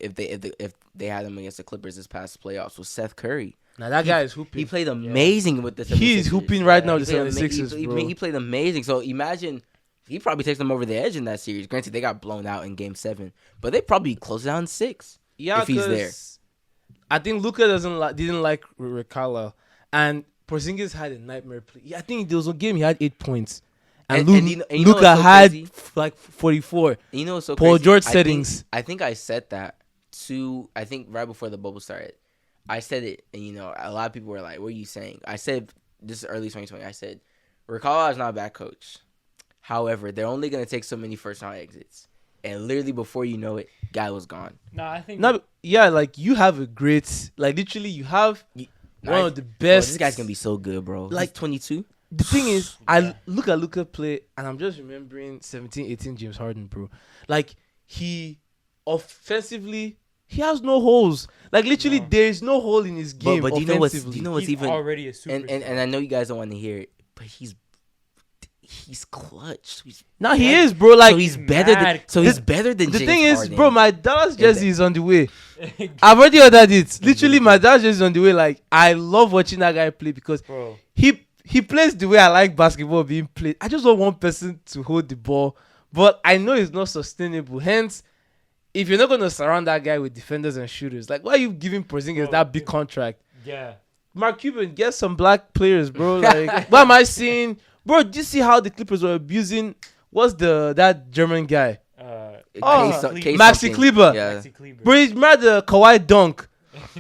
if they had him against the Clippers this past playoffs. Was Seth Curry? now that guy is hooping. He played amazing with the 76ers. He's hooping right now He with the played 76ers, bro. he played amazing. So imagine he probably takes them over the edge in that series. Granted, they got blown out in Game 7, but they probably close it out in 6. Yeah, if he's there. I think Luka didn't like Rick Carlisle, and Porzingis had a nightmare play. Yeah, I think there was a game he had 8 points, and you know Luka what's so had crazy? like 44. You know what's so Paul crazy? George settings. I think I said that I think right before the bubble started. I said it, and a lot of people were like, "What are you saying?" I said this is early 2020. I said Rick Carlisle is not a bad coach. However, they're only gonna take so many first round exits, and literally before you know it, guy was gone. No, I think. Like you have a great, like literally you have one of the best. This guy's gonna be so good, bro. Like, He's 22. The thing is, I look at Luka play, and I'm just remembering 17, 18 James Harden, bro. Like, he offensively, he has no holes. Like, literally, there is no hole in his game. But do you know what's he's even already a superstar. and I know you guys don't want to hear it, but he's clutch. He is, bro. Like, so he's better than the James thing is, Harden. bro, my Dallas jersey is on the way. I've already ordered it. Literally, my Dallas jersey is on the way. Like, I love watching that guy play because Bro. he plays the way I like basketball being played. I just want one person to hold the ball, but I know it's not sustainable. Hence, if you're not going to surround that guy with defenders and shooters, like, why are you giving Porzingis that big contract? Yeah. Mark Cuban, get some black players, bro. Like, what am I seeing? Bro, do you see how the Clippers were abusing? What's that German guy? Maxi Kleber. Yeah. Bro, he made the Kawhi dunk.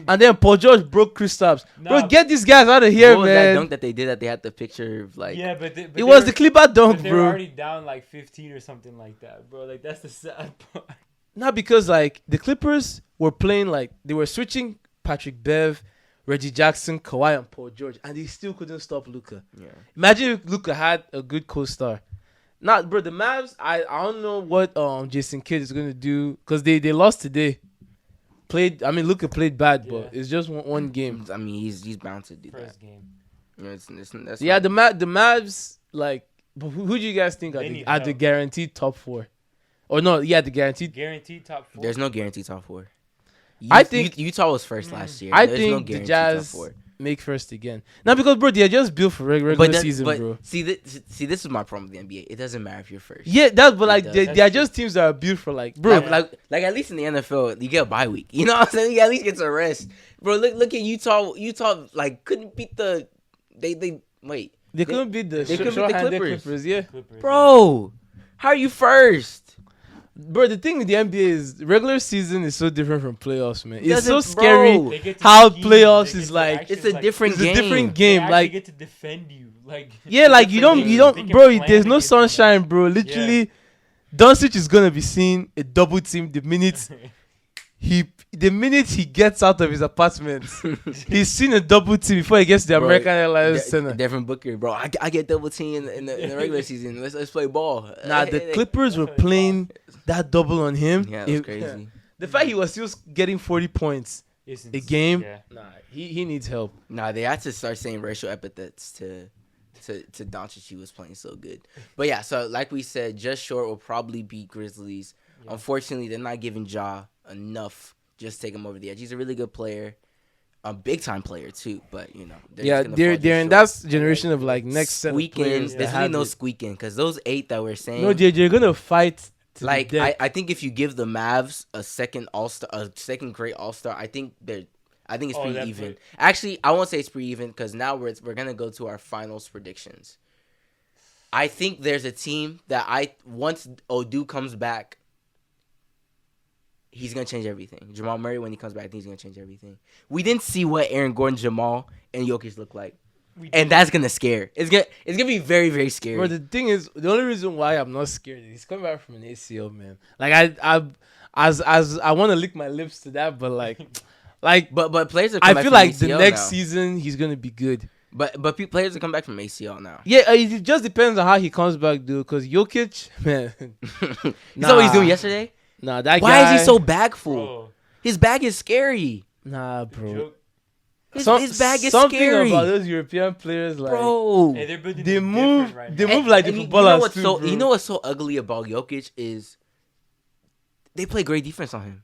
And then Paul George broke Kristaps. Bro, get these guys out of here, What was man. that dunk that they did that they had the picture of like? Yeah, but It was the Kleber dunk, they were bro. already down like 15 or something like that, bro. Like, that's the sad part. Not because like the Clippers were playing like they were switching Patrick Bev, Reggie Jackson, Kawhi, and Paul George, and they still couldn't stop Luka. Yeah. Imagine if Luka had a good co-star. Not, bro. The Mavs, I don't know what Jason Kidd is gonna do because they lost today. Luka played bad, but it's just one game. I mean, he's bound to do First that. game. That's The Mavs, like, who do you guys think are the guaranteed top 4? Or no, the Guaranteed top 4. There's no guaranteed top 4. I think Utah was first last year. I There's think no the guaranteed Jazz top 4. make first again. Now because bro, they're just built for regular season, bro. See, this is my problem with the NBA. It doesn't matter if you're first. Yeah, but like does. they are just teams that are built for like, bro. Like at least in the NFL, you get a bye week. You know what I'm saying? You at least get to rest, bro. Look at Utah. Utah like couldn't beat the they wait. They couldn't beat the Clippers. Yeah, Bro. How are you first? Bro, the thing with the NBA is regular season is so different from playoffs, man. It's so Bro. scary how playoffs is like. It's a different game. It's a different game. They like get to defend you. Like yeah, like you don't, can bro. plan There's no against them. sunshine, bro. Literally, Doncic is gonna be seeing a double team the minute he gets out of his apartment. He's seen a double team before he gets to the Bro, American Airlines Center. Devin Booker, bro. I get double team in the regular season. Let's play ball. Nah, the Clippers were playing that double on him. Yeah, it was crazy. The fact he was still getting 40 points a game. Yeah. Nah, he needs help. Nah, they had to start saying racial epithets to Doncic. He was playing so good. But yeah, so like we said, just short will probably beat Grizzlies. Yeah. Unfortunately, they're not giving Ja enough. Just take him over the edge. He's a really good player, a big time player too. But they're in that generation of like next set of squeaking. players. There's really no squeaking because those 8 that we're saying. No, they're gonna fight to Like the deck. I think if you give the Mavs a second great All-Star, I think it's pretty that's even. right. Actually, I won't say it's pretty even because now we're gonna go to our finals predictions. I think there's a team that once Odu comes back, he's gonna change everything. Jamal Murray, when he comes back, I think he's gonna change everything. We didn't see what Aaron Gordon, Jamal, and Jokic look like, and that's gonna scare. It's gonna be very, very scary. Bro, the thing is, the only reason why I'm not scared is he's coming back from an ACL, man. Like as I want to lick my lips to that, but but players are I coming feel back like from the ACL next now. season he's gonna be good. But players are coming back from ACL now. Yeah, it just depends on how he comes back, dude. Because Jokic, man, You saw what he's doing yesterday? Nah, that Why guy. is he so bagful? Bro, His bag is scary. Nah, the bro. joke- His bag is something scary, about those European players, like bro. Hey, they're building they it move, different right they now. move like the And footballers what's too, so bro. you know what's so ugly about Jokic is they play great defense on him.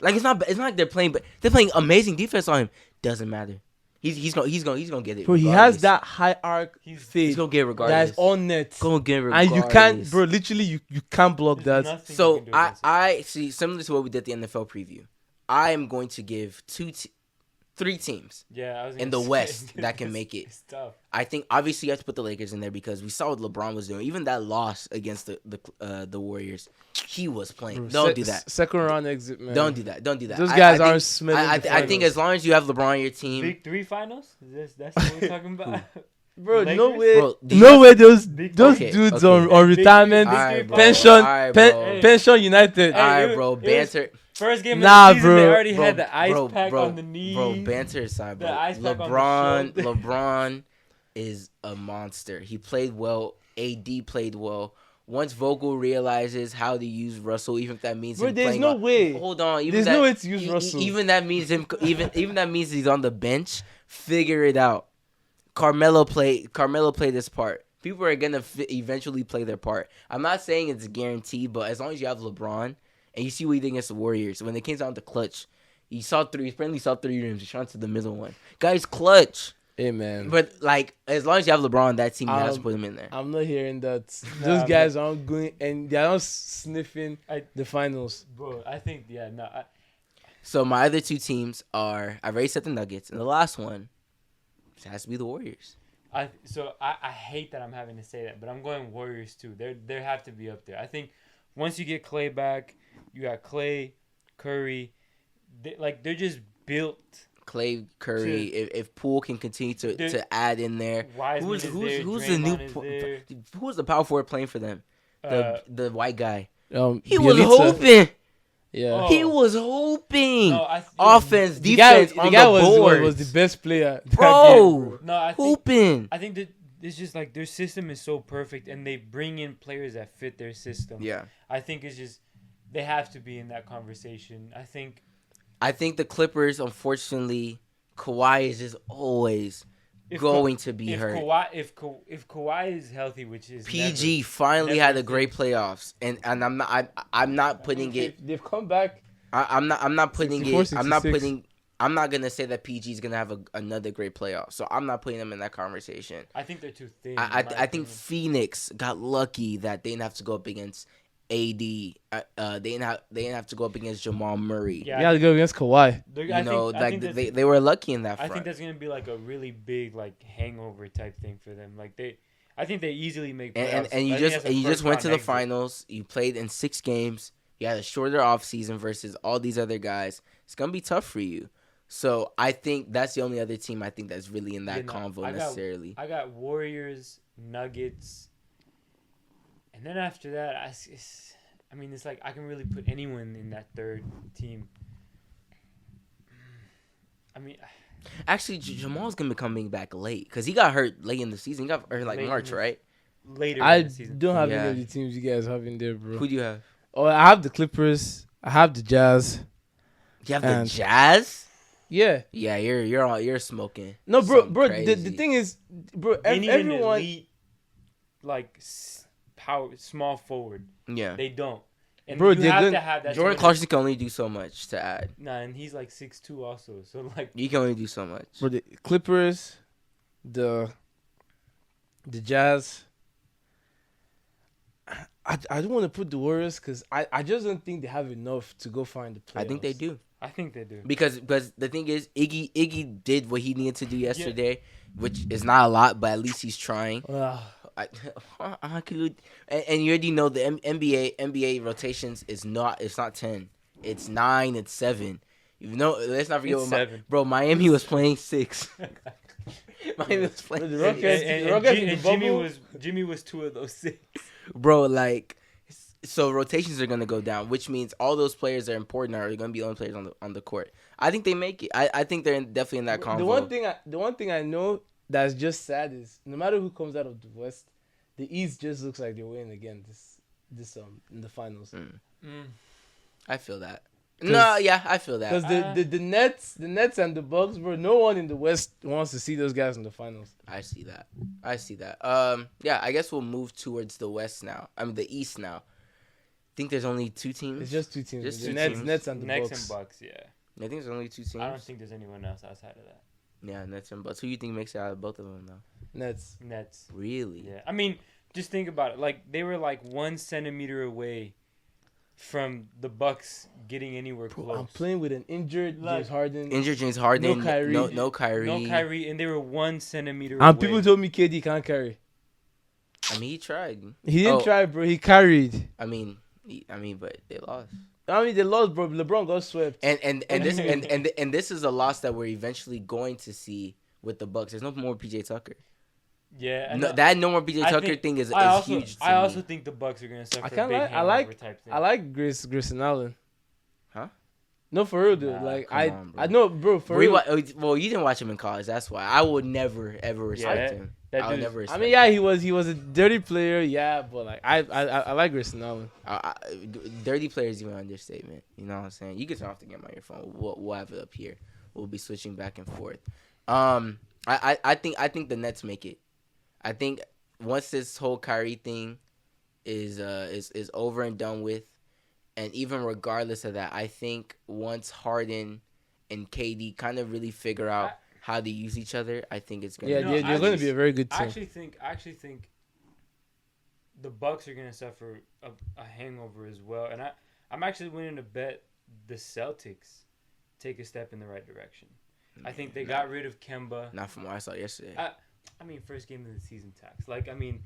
Like it's not like they're playing, but they're playing amazing defense on him. Doesn't matter. He's gonna get it. Bro, he regardless. has that high arc He's fade He's gonna get it regardless. that's on net, Gonna get it and regardless. you can't, bro. Literally, you can't block There's that. nothing you So can do against it. I see similar to what we did at the NFL preview. I am going to give three teams. Yeah, I was in gonna the say, West that can it's- make it. It's tough. I think obviously you have to put the Lakers in there because we saw what LeBron was doing. Even that loss against the Warriors, he was playing. Bro, Don't do that. Second round exit, man. Don't do that. Don't do that. Those I guys think- aren't smelling. I the think finals. as long as you have LeBron on your team, Big three finals? That's what we're talking about. bro, Lakers? no way, Bro, do no you- way. Those Big- dudes okay. on Big retirement, three- Alright, bro. pension, Alright, bro. pension United. Hey, Alright, it- bro. it was- Banter. First game Nah, of the season, bro. they already Bro, had the ice bro, pack bro, on the knee. Bro, banter aside, bro. The ice pack on the LeBron, shoulder. LeBron is a monster. He played well. AD played well. Once Vogel realizes how to use Russell, even if that means Bro, him there's playing no on- way. Hold on, even There's that, no way to use Russell. Even that means him. Even that means he's on the bench. Figure it out. Carmelo played this part. People are gonna eventually play their part. I'm not saying it's a guarantee, but as long as you have LeBron and you see what he did against the Warriors, when they came down to clutch, he saw three. He apparently saw 3 rooms. He shot to the middle one. Guys, clutch. Hey, man. But like, as long as you have LeBron on that team, you have to Um, put him in there. I'm not hearing that. Nah, Those guys aren't going, and they're not sniffing the finals. Bro, I think, yeah, no. So my other two teams are I've already said the Nuggets, and the last one has to be the Warriors. I hate that I'm having to say that, but I'm going Warriors too. They have to be up there. I think once you get Clay back, you got Clay, Curry, they're just built. Clay, Curry, if Poole can continue to add in there. Who's Who's the new who's the power forward playing for them? The white guy. He was Bielitsa. hoping. Yeah. Oh. He was hoping. No, Offense, The guy, defense, on the guy the board. was the best player. that Bro, No, I think hooping. that it's just like their system is so perfect, and they bring in players that fit their system. Yeah. I think it's just they have to be in that conversation. I think the Clippers, unfortunately, Kawhi is just always If going to be if hurt. If Kawhi is healthy, which is PG never, finally never had a great playoffs, and I'm not putting it. They've come back. I'm not putting 64, it. I'm not 66. putting. I'm not gonna say that PG is gonna have another great playoff, so I'm not putting them in that conversation. I think they're too thin. I in my think opinion. Phoenix got lucky that they didn't have to go up against AD. They didn't have to go up against Jamal Murray. Yeah, You got to go against Kawhi. They were lucky in that I front. think that's gonna be like a really big like hangover type thing for them. I think they easily make playoffs. and you I think just that's a went first to the round exit. finals. You played in 6 games. You had a shorter off season versus all these other guys. It's gonna be tough for you. So I think that's the only other team I think that's really in that convo necessarily. I got Warriors, Nuggets, and then after that, it's like I can really put anyone in that third team. I mean, Actually, Jamal's gonna be coming back late because he got hurt late in the season. He got hurt like Late in March, the- right? later I in the season. don't have Yeah. any of the teams you guys have in there, bro. Who do you have? Oh, I have the Clippers. I have the Jazz. You have And- the Jazz. Yeah. Yeah, you're smoking. No, bro. Something The crazy. thing is, bro. They need an Everyone. elite, like power small forward. Yeah, They don't. And Bro, you they're have good. to have that. Jordan sort of- Clarkson can only do so much to add. Nah, and he's like 6'2" also. So like, You can only do so much. Bro, the Clippers, the Jazz. I don't want to put the Warriors because I just don't think they have enough to go far in the playoffs. I think they do. I think they do. Because the thing is, Iggy did what he needed to do yesterday, which is not a lot, but at least he's trying. And you already know the NBA rotations is not. It's not 10. It's 9. It's 7. You know, let's not forget It's 7. Bro, Miami was playing 6. Miami was playing The 6. Rockets in the bubble. Jimmy was 2 of those 6. Bro, like, so rotations are gonna go down, which means all those players that are important are gonna be the only players on the court. I think they make it. I think they're definitely in that convo. The one thing I know that's just sad is no matter who comes out of the West, the East just looks like they're winning again this in the finals. I feel that. No, yeah, I feel that. Because the Nets and the Bucks, bro, no one in the West wants to see those guys in the finals. I see that. Yeah, I guess we'll move towards the West now. I mean the East now. I think there's only 2 teams. It's just 2 teams. Just The two Nets, teams. Nets and the Nets Bucks. and Bucks, yeah. I think there's only 2 teams. I don't think there's anyone else outside of that. Yeah, Nets and Bucks. Who you think makes it out of both of them though? Nets. Really? Yeah. I mean, just think about it. Like they were like 1 centimeter away from the Bucks getting anywhere close. I'm playing with an injured James Harden. Injured James Harden. No Kyrie. No Kyrie. No Kyrie, and they were 1 centimeter And away. people told me KD can't carry. I mean, he tried. He didn't try, bro. He carried. I mean, but they lost. I mean, they lost, bro. LeBron got swept. And this is a loss that we're eventually going to see with the Bucks. There's no more PJ Tucker. Yeah, No more PJ Tucker thing is huge. I also think the Bucks are gonna suffer. I like Grayson Allen. Huh? No, for real, dude. I know, bro. For real. Well, you didn't watch him in college. That's why I would never ever respect him. I would never. I mean, yeah, he was a dirty player, yeah, but like I like Grayson Allen. Dirty player is even an understatement. You know what I'm saying? You can turn off the game on your phone. We'll have it up here. We'll be switching back and forth. I think the Nets make it. I think once this whole Kyrie thing is over and done with, and even regardless of that, I think once Harden and KD kind of really figure out how to use each other, I think it's gonna. Yeah, they're going to be a very good team. I actually think the Bucks are gonna suffer a hangover as well, and I'm actually willing to bet the Celtics take a step in the right direction. I think they got rid of Kemba. Not from what I saw yesterday. I mean, first game of the season tax. Like, I mean,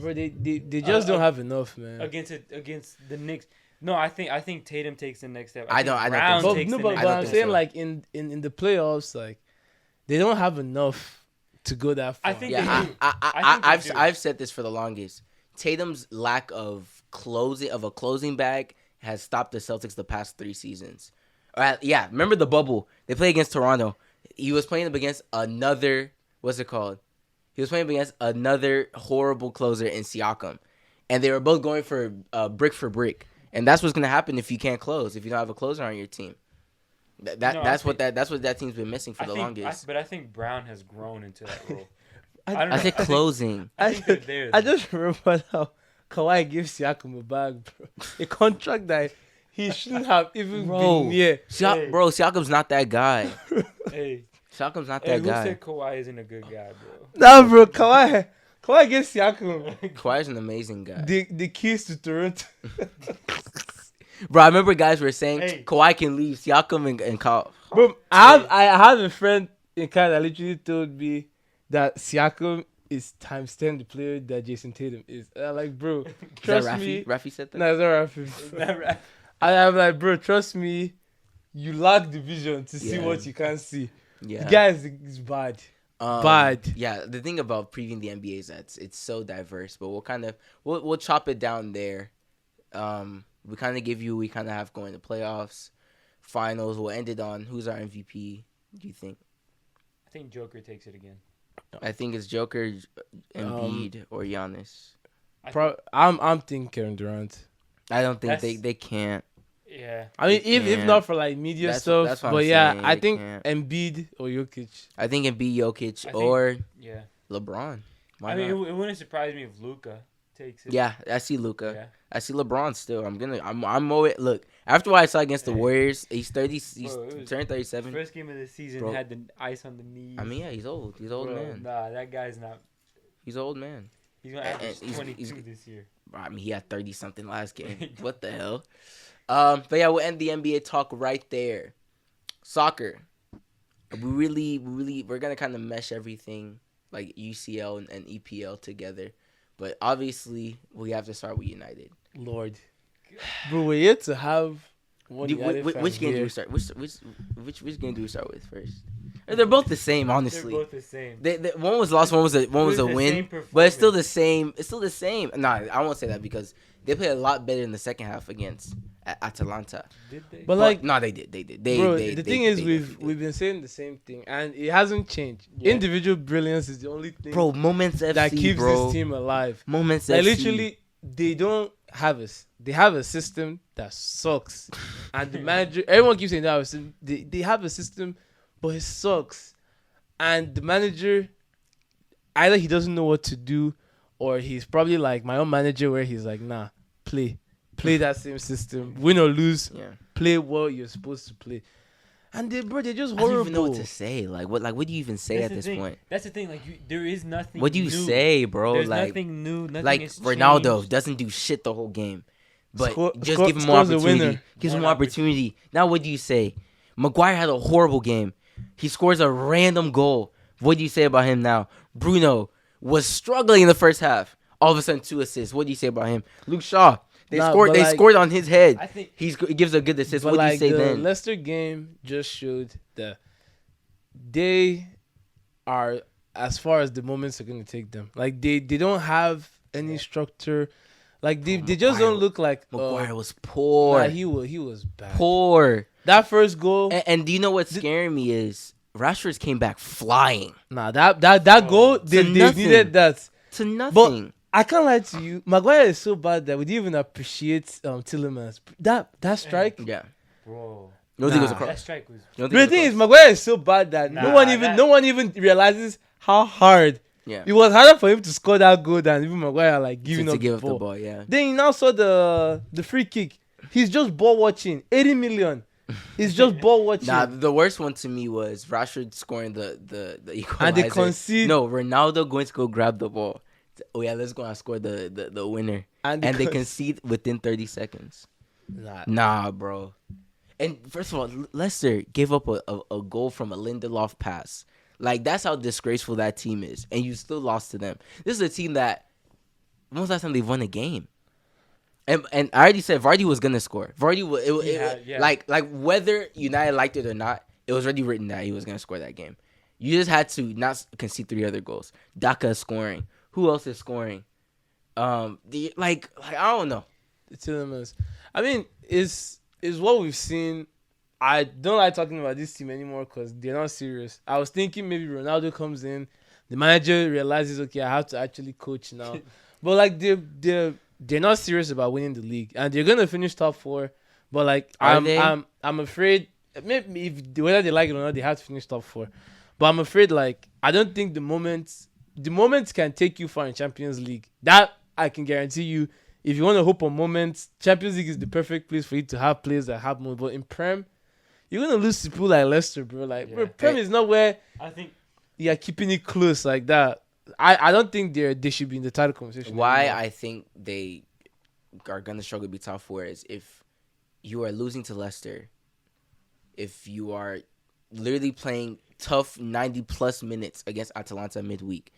bro, they just don't have enough, man. Against the Knicks. No, I think Tatum takes the next step. I don't think so. But I'm saying like in the playoffs, like they don't have enough to go that far. I think I've said this for the longest. Tatum's lack of a closing bag has stopped the Celtics the past 3 seasons. Remember the bubble? They played against Toronto. He was playing against another. What's it called? He was playing against another horrible closer in Siakam, and they were both going for brick for brick. And that's what's gonna happen if you can't close. If you don't have a closer on your team, that's what that team's been missing for the longest. But I think Brown has grown into that role. I said closing. I just remember how Kawhi gives Siakam a bag, bro. A contract that he shouldn't have even been near. Bro, Siakam's not that guy. Hey. Siakam's not that guy. Who said Kawhi isn't a good guy, bro? Nah, bro, Kawhi gets Siakam. Kawhi's an amazing guy. The keys to Toronto. Bro, I remember guys were saying Kawhi can leave Siakam and Kyle. Bro, I have a friend in Canada that literally told me that Siakam is times 10 the player that Jason Tatum is. And I'm like, bro, trust me. Rafi said that? No, it's not Rafi. I'm like, bro, trust me. You lack the vision to see what you can't see. Yeah. The guy is bad. Bad. Yeah, the thing about previewing the NBA is that it's so diverse, but we'll chop it down there. We kind of give you we kind of have going to playoffs, finals. We'll end it on who's our MVP. Do you think? I think Joker takes it again. I think it's Joker, Embiid, or Giannis. I'm thinking Kevin Durant. I don't think they can't. Yeah. I mean, if not for like media stuff, but yeah, I think Embiid or Jokic. I think Embiid, Jokic, or LeBron. I mean, it wouldn't surprise me if Luka takes it. Yeah, I see Luka. Yeah. I see LeBron still. I'm always look after what I saw against the Warriors. He's 30. He's turned 37. First game of the season had the ice on the knees. I mean, yeah, he's old. He's old man. Nah, that guy's not. He's old man. He's gonna And average he's- 22 this year. I mean, he had 30 something last game. What the hell? But yeah, we'll end the NBA talk right there. Soccer. We're gonna kind of mesh everything like UCL and EPL together, but obviously we have to start with United. Lord, bro, we're yet to have one United fan Which game do here. we start? Which game do we start with first? They're both the same, honestly. They're both the same. One was lost, one was a It was the win, same but it's still the performance. same. It's still the same. Nah, I won't say that because they played a lot better in the second half against Atalanta. Did they? But like, no, they did. bro, the thing is, definitely we've did. been saying the same thing, and it hasn't changed. Yeah. Individual brilliance is the only thing, Bro, Moments FC, that keeps bro. this team alive. Moments Like FC. literally, they don't have they have a system that sucks, and the manager. Everyone keeps saying that they have a system, but it sucks, and the manager, either he doesn't know what to do, or he's probably like my own manager, where he's like, nah, play that same system, win or lose, Yeah. play what you're supposed to play, and they're just I don't horrible. even know what to say. Like what do you even say That's at the this thing. point? That's the thing. Like, there is nothing. What do you new. say, bro? There's like nothing new. Nothing like has Ronaldo changed. doesn't do shit the whole game, but just Score- give him more scores a opportunity. winner. Gives him More more opportunity. Now what do you say? Maguire had a horrible game. He scores a random goal. What do you say about him now? Bruno was struggling in the first half. All of a sudden, 2 assists. What do you say about him? Luke Shaw. They Nah, scored. but They like- scored on his head. I think He gives a good assist. But What do you like say the then? Leicester game just showed that they are, as far as the moments are going to take them. Like they don't have any structure. Like they just Maguire- don't look like. Maguire was poor. Nah, he was bad. Poor. That first goal. And do you know what's scaring me is Rashford came back flying Nah, that goal they nothing. needed that. to But nothing. I can't lie to you. Maguire is so bad that we didn't even appreciate Tillemans. That strike. Yeah. bro, You don't think it was a Nah. cross? that strike was. You don't But think the it thing was is, Maguire is so bad that Nah, no one even realizes how hard. Yeah. It was harder for him to score that goal than even Maguire like giving to up give the up ball. the ball, yeah. Then you now saw the free kick. He's just ball watching. 80 million. He's just ball watching. Nah, the worst one to me was Rashford scoring the equalizer. And they concede. No, Ronaldo going to go grab the ball. Oh yeah, let's go and score the winner. And And they con- concede within 30 seconds. Nah. Nah, bro. And first of all, Leicester gave up a goal from a Lindelof pass. Like, that's how disgraceful that team is. And you still lost to them. This is a team that, when was the last time they won a game? And I already said Vardy was going to score. Vardy, Yeah. like whether United liked it or not, it was already written that he was going to score that game. You just had to not concede 3 other goals. Daka is scoring. Who else is scoring? I don't know. Tillemans. I mean, is what we've seen. I don't like talking about this team anymore because they're not serious. I was thinking maybe Ronaldo comes in, the manager realizes, okay, I have to actually coach now. But like they're not serious about winning the league, and they're gonna finish top 4. But like Are they? I'm afraid maybe whether they like it or not, they have to finish top 4. But I'm afraid like I don't think the moments can take you far in Champions League. That I can guarantee you. If you want to hope on moments, Champions League is the perfect place for you to have players that have moments. But in Prem, you're gonna lose to people like Leicester, bro. Like, bro, Yeah. Prem is not where I think you're keeping it close like that. I don't think they should be in the title conversation. Why anymore. I think they are going to struggle to be top 4 is if you are losing to Leicester, if you are literally playing tough 90-plus minutes against Atalanta midweek,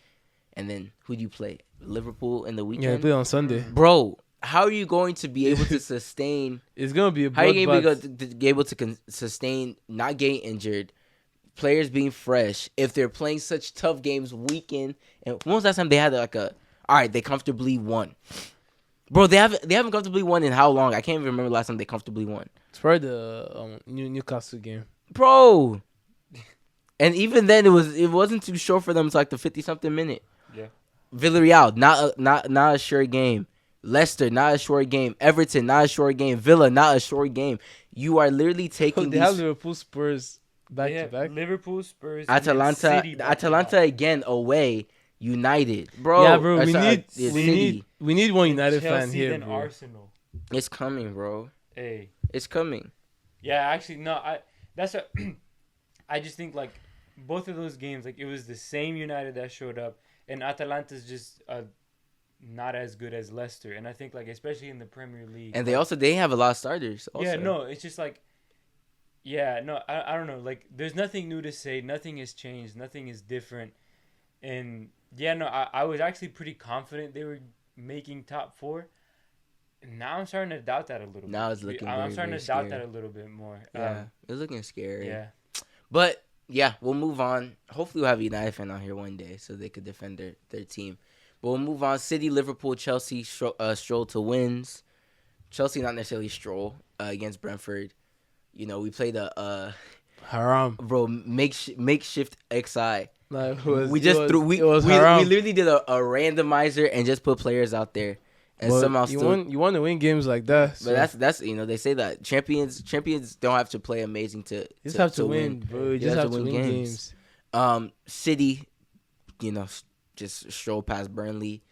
and then who do you play? Liverpool in the Yeah, they weekend? play on Sunday. Bro, how are you going to be able to sustain... It's gonna be a How are you going bloodbath. to be able to sustain not getting injured, players being fresh, if they're playing such tough games week in? And when was the last time they had they comfortably won? Bro, they haven't comfortably won in how long? I can't even remember the last time they comfortably won. It's probably the Newcastle game. Bro. And even then it wasn't too short for them. It's like the 50-something minute. Yeah. Villarreal, not a short game. Leicester, not a short game. Everton, not a short game. Villa, not a short game. You are literally taking They have Liverpool, Spurs back to back. Liverpool, Spurs, and then Atalanta, City back to Atalanta back. again away. United, bro. Yeah, bro. Or We sorry, need City. one And United fan Chelsea, here, then bro. Arsenal. It's coming, bro. Hey. It's coming. Yeah, actually, no. That's what I just think. Like, both of those games, like, it was the same United that showed up, and Atalanta's just not as good as Leicester, and I think like especially in the Premier League. And they have a lot of starters. Also. Yeah, no, it's just like, yeah, no, I don't know. Like, there's nothing new to say. Nothing has changed. Nothing is different. And yeah, no, I was actually pretty confident they were making top 4. Now I'm starting to doubt that a little bit. Now it's looking I'm very, starting very to doubt scary. that a little bit more. Yeah, it's looking scary. Yeah. But yeah, we'll move on. Hopefully, we'll have a United fan on here one day so they could defend their team. But we'll move on. City, Liverpool, Chelsea stroll to wins. Chelsea not necessarily stroll against Brentford. You know, we played a Haram. bro makeshift XI. Like, We literally did a randomizer and just put players out there, and but somehow you want to win games like that. So. But that's they say that champions don't have to play amazing to you just have to win, bro. You just have to win games. City, just stroll past Burnley.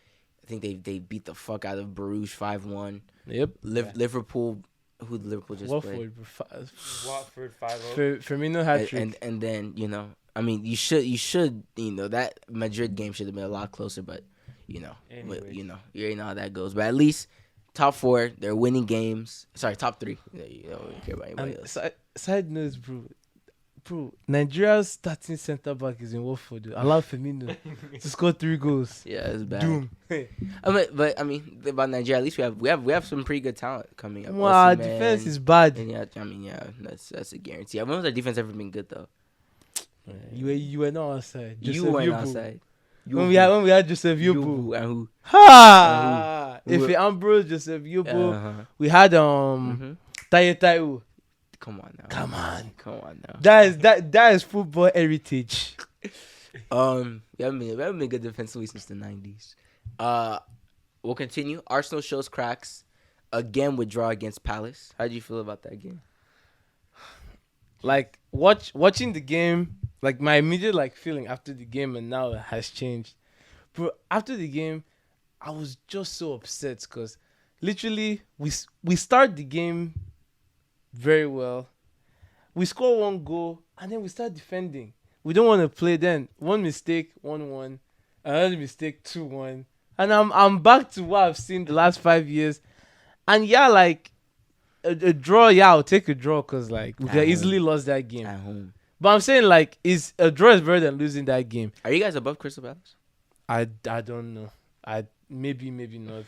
I think they beat the fuck out of Bruges 5-1. Yep. Liverpool, who did Liverpool just play? Watford 5-0. Firmino hat trick. And then you should that Madrid game should have been a lot closer, but Anyways. you already know how that goes. But at least top 4, they're winning games. Sorry, top 3. You don't care about anybody else. Side notes, bro. Nigeria's starting centre back is in Watford. Allow Firmino to score 3 goals. Yeah, it's bad. Doom. But about Nigeria, at least we have some pretty good talent coming up. Wow, Osimhen, defense is bad. and that's a guarantee. When has our defense ever been good though? You were not outside. You went outside. When we had Joseph Yobo. Yobo and who? Ha! And who? If Ambrose, Joseph Yobo. Uh-huh. We had Mhm. Taye Taiwo. Come on now. Come on. now. That is football heritage. We haven't been good defensively since the 90s. We'll continue. Arsenal shows cracks again with draw against Palace. How did you feel about that game? Like watching the game, like my immediate feeling after the game and now it has changed. Bro, after the game, I was just so upset because literally we start the game very well. We score 1 goal and then we start defending. We don't want to play then. 1 mistake, 1-1. Another mistake, 2-1. And I'm back to what I've seen the last 5 years. And yeah, like a draw, I'll take a draw because we could easily lost that game. At home. But I'm saying is a draw is better than losing that game. Are you guys above Crystal Palace? I don't know. Maybe not.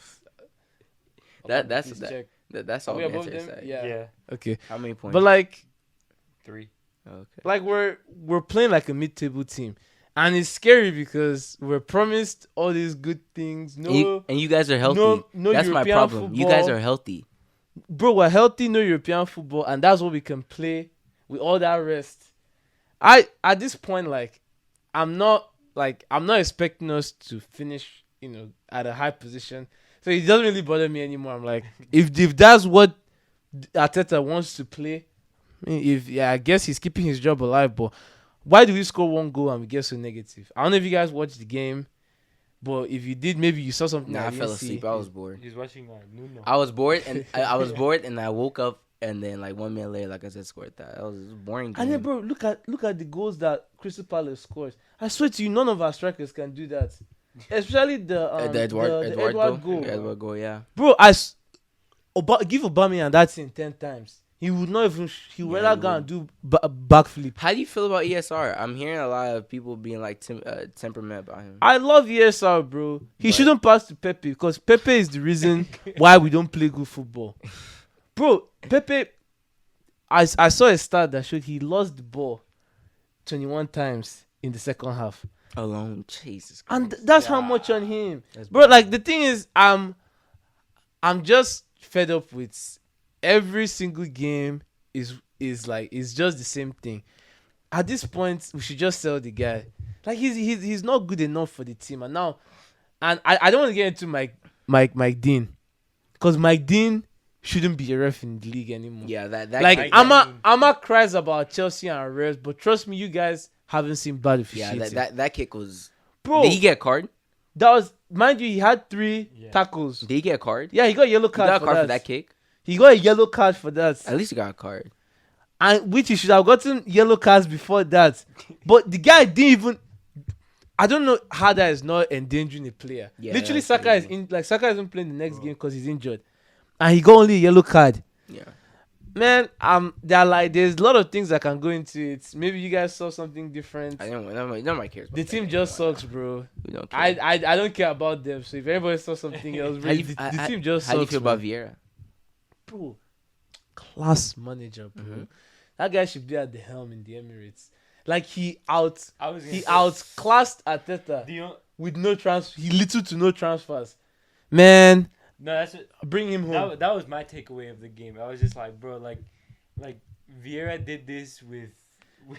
That's all. Are we above Banter them? side. Yeah. Okay. How many points? But 3. Okay. we're playing like a mid-table team, and it's scary because we're promised all these good things. No, and you guys are healthy. no That's my European problem. You guys football. are healthy. Bro, we're healthy. No European football, and that's what we can play with all that rest. At this point, I'm not expecting us to finish, at a high position. So it doesn't really bother me anymore. I'm like, if that's what Arteta wants to play, I guess he's keeping his job alive. But why do we score 1 goal and we get so negative? I don't know if you guys watched the game, but if you did, maybe you saw something. Nah, I fell asleep. I was bored. He's watching Nuno. I was bored, and I was bored, and I woke up, and then 1 minute later, like I said, scored that. That was a boring game. And then, bro, look at the goals that Crystal Palace scores. I swear to you, none of our strikers can do that. Especially the Edward goal. The Edward goal, yeah. Bro, give Aubameyang that thing 10 times. He would not even. He would rather go and do backflip. How do you feel about ESR? I'm hearing a lot of people being temperament about him. I love ESR, bro. He shouldn't pass to Pepe because Pepe is the reason why we don't play good football. Bro, Pepe, I saw a stat that showed he lost the ball 21 times in the second half. Alone, Jesus Christ. And that's how much on him. Bro, the thing is, I'm just fed up with every single game is just the same thing. At this point, we should just sell the guy. He's not good enough for the team. And I don't want to get into Mike Dean, because Mike Dean shouldn't be a ref in the league anymore. Yeah, that Amma cries about Chelsea and refs, but trust me, you guys haven't seen bad officiating. Yeah, that kick was. Bro, did he get a card? That was, mind you, he had 3 tackles. Did he get a card? Yeah, he got a yellow card. He got a card for that kick. He got a yellow card for that. At least he got a card. And which he should have gotten yellow cards before that. But the guy didn't even. I don't know how that is not endangering a player. Yeah, Literally, that's Saka is crazy. Saka isn't playing the next game because he's injured, and he got only a yellow card. Yeah. Man, there's a lot of things that can go into it. Maybe you guys saw something different. I don't. Nobody cares. About The that team game just anymore, sucks, bro. We don't care. I don't care about them. So if everybody saw something else, How really, you, the team just how do you sucks. feel about man. Vieira? Bro, class manager, bro. Mhm. That guy should be at the helm in the Emirates. Like he outclassed Arteta with no transfer. He little to no transfers. Man, No, that's what, bring him home. that was my takeaway of the game. I was just like, bro, like Vieira did this with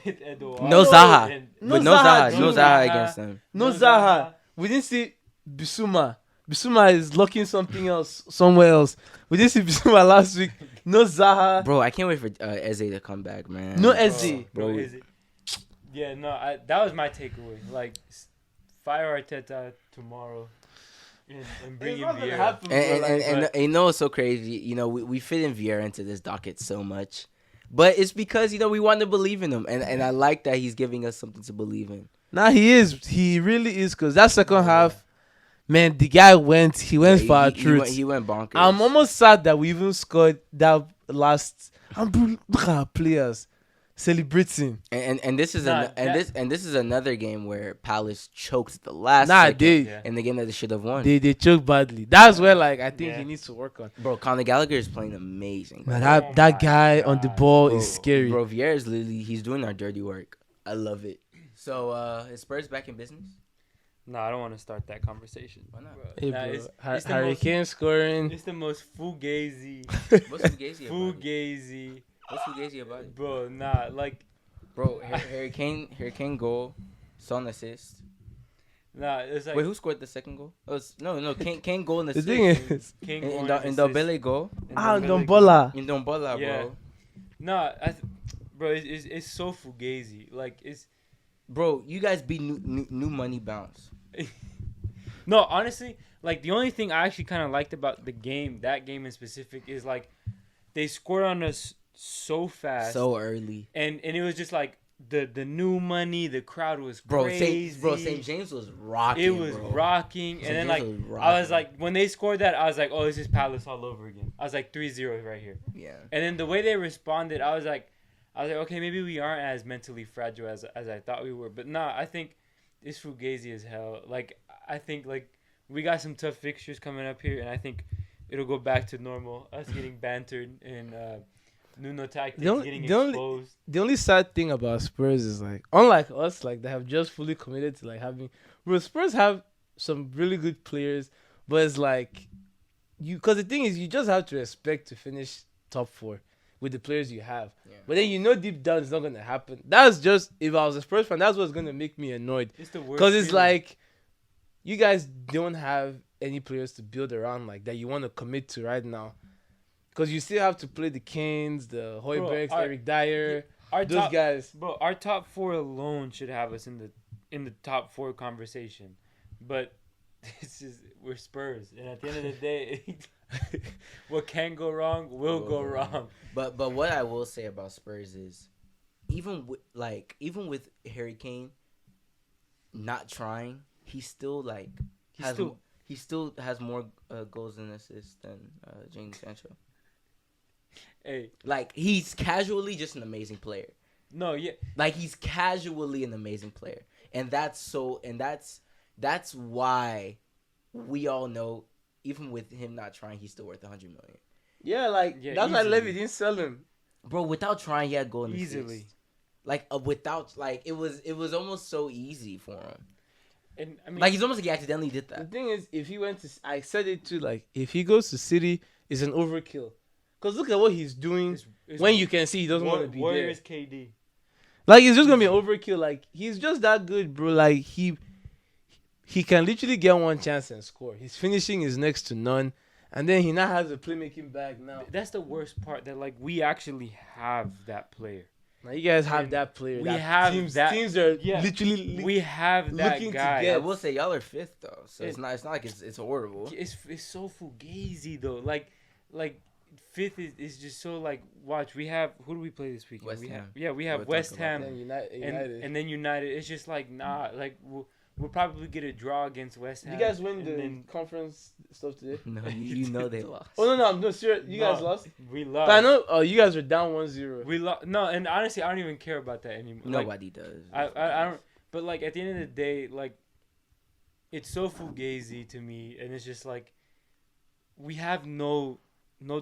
Eduardo. No Zaha. and- No With no Zaha, Zaha. No dude. Zaha against them. No Zaha. We didn't see Bissouma. Bissouma is locking something else somewhere else. We didn't see Bissouma last week. No Zaha. Bro, I can't wait for Eze to come back, man. No Bro, Eze. bro, Bro. is it? Yeah, no, that was my takeaway. Like, fire Arteta tomorrow and bring in Vieira. And you know it's so crazy. You know we fit in Vieira into this docket so much, but it's because we want to believe in him, and I like that he's giving us something to believe in. Nah, he is. He really is. Because that second half, man, the guy went. He went for our truth. He went bonkers. I'm almost sad that we even scored that last. Bro, look at our players celebrating. And this is Nah, this is another game where Palace choked the last Nah, second they Yeah. in the game that they should have won. they choked badly. That's where I think Yeah. he needs to work on. Bro, Conor Gallagher is playing amazing. Man, bro. that my guy on the God. ball Bro, is scary. Bro, Vieira is literally he's doing our dirty work. I love it. So is Spurs back in business? No, I don't want to start that conversation. Why not? Hey, Nah, bro, it's the Harry most- Kane scoring. It's the most fugazi, What's Fugazi about? it? fugazi, What's Fugazi about? it? bro. Nah, like, Bro, Harry Kane goal, Son assist. nah. It's like Wait, who scored the second goal? Oh, no, Kane goal and The assist. thing is, King in going the assist. Bele goal. Ndombola. In Dombola, Yeah. bro. Nah, bro, it's so fugazi. Like, it's Bro, you guys beat new money bounce. no, honestly, like the only thing I actually kind of liked about the game, that game in specific, is like they scored on us so fast, So early. and it was just like the new money. The crowd was Bro, crazy. St. James was rocking. It was bro. rocking, St. and then James like was I was rocking. like, when they scored that, I was like, oh, this is Palace all over again. I was like 3-0 right here. Yeah. And then the way they responded, I was like, okay, maybe we aren't as mentally fragile as I thought we were. But nah, I think it's fugazi as hell. Like, I think like we got some tough fixtures coming up here, and I think it'll go back to normal. Us getting bantered and Nuno tactics getting exposed. The only sad thing about Spurs is unlike us, they have just fully committed to having. Bro, Spurs have some really good players, but it's because the thing is, you just have to expect to finish top 4 with the players you have. Yeah. But then deep down it's not gonna happen. That's just, if I was a Spurs fan, that's what's gonna make me annoyed. It's the worst. Because it's feeling. you guys don't have any players to build around that you want to commit to right now. Because you still have to play the Kanes, the Højbjergs, Eric Dyer, our those top, guys. bro, our top 4 alone should have us in the top 4 conversation. But we're Spurs, and at the end of the day, what can go wrong will go wrong. But what I will say about Spurs is, even with Harry Kane not trying, he still has more goals and assists than Jadon Sancho. Hey, He's casually just an amazing player. no, yeah, He's casually an amazing player, and that's why we all know, even with him not trying, he's still worth 100 million. Yeah, Yeah, that's why easily. Levy didn't sell him. Bro, without trying, he had goal and easily. assist. Without it was almost so easy for him. And I mean, He's almost he accidentally did The that. thing is, if he went to, I said it too, if he goes to City, it's an overkill. Because look at what he's doing it's when you can see he doesn't want to be Warriors KD. there. It's just going to be an overkill. He's just that good, bro. He can literally get one chance and score. His finishing is next to none. And then he now has a playmaking bag now. That's the worst part. That we actually have that player. Now you guys have And that player. we have teams, that- Teams are yeah. literally. We have that looking to guy. get- I will say y'all are 5th though, so it's It- not like it's horrible. It's so fugazi though. Like 5th is just so watch. We have, who do we play this weekend? West we Ham. have We'll West talk about Ham Then United. and then United. It's just nah. we'll probably get a draw against West Ham. You guys win and the then conference stuff today? No, you know they lost. Oh no, no, serious. You guys No, lost. We But lost. I know. Oh, you guys were down 1-0. We lost. No, and honestly, I don't even care about that anymore. Like, Nobody does. I don't. But like at the end of the day, like it's so fugazi to me, and it's just like we have no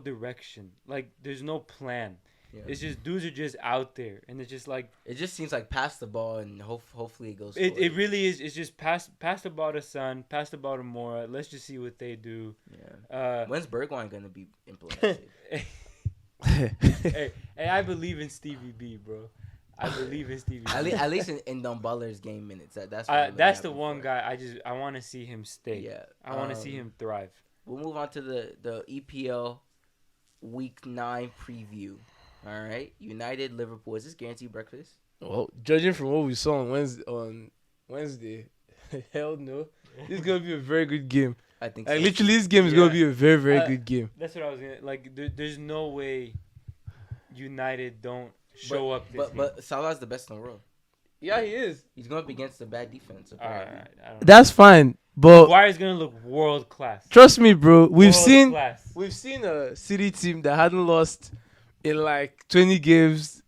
direction. Like there's no plan. Yeah. It's just dudes are just out there, and it's just like It just seems like pass the ball and hopefully it goes. it really is. It's just pass the ball to Son, pass the ball to Mora. Let's just see what they do. Yeah. When's Bergwijn gonna be implemented? Hey, I believe in Stevie B, bro. I believe in Stevie. at least in Dumballer's game minutes. That's what I'm that's the happy one for. guy I want to see him stay. Yeah. I want to see him thrive. We'll move on to the EPL Week 9 preview. All right, United Liverpool. Is this guaranteed breakfast? Well, judging from what we saw on Wednesday, hell no. This is gonna be a very good game. I think. Like, So. literally, this game is gonna be a very, very Uh, good game. That's what I was gonna like. There's no way United don't show up. This game. But Salah's the best in the world. Yeah, he is. He's going up against a bad defense. All right, Apparently. I don't know. That's fine, but Maguire's gonna look world class. trust me, bro. We've Class. seen a City team that hadn't lost in like 20 games.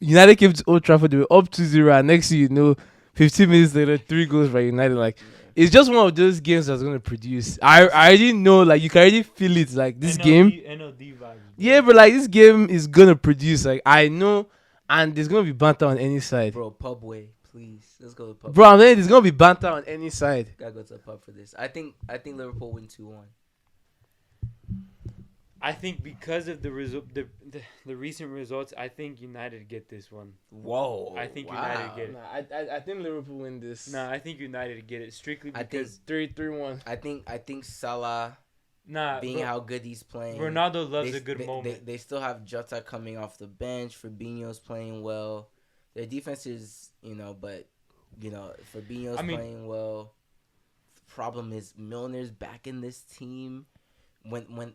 United came to Old Trafford, they were up 2-0, and next thing you know, 15 minutes later, 3 goals by United. Like, it's just one of those games that's gonna produce. I already know, like, you can already feel it. Like, this game, NLD vibes. Bro. yeah, but like, this game is gonna produce. Like, I know, and there's gonna be banter on any side. Bro, pub way, please. Let's go to pub. Bro, I'm saying there's gonna be banter on any side. Gotta go to the pub for this. I think Liverpool win 2-1. I think because of the recent results, I think United get this one. Whoa. I think United get it. Nah, I think Liverpool win this. Nah, I think United get it strictly I think because 3-1. I think Salah being bro, how good he's playing. Ronaldo loves they, a good they, moment. They still have Jota coming off the bench. Fabinho's playing well. Their defense is, but Fabinho's playing well. The problem is Milner's back in this team. When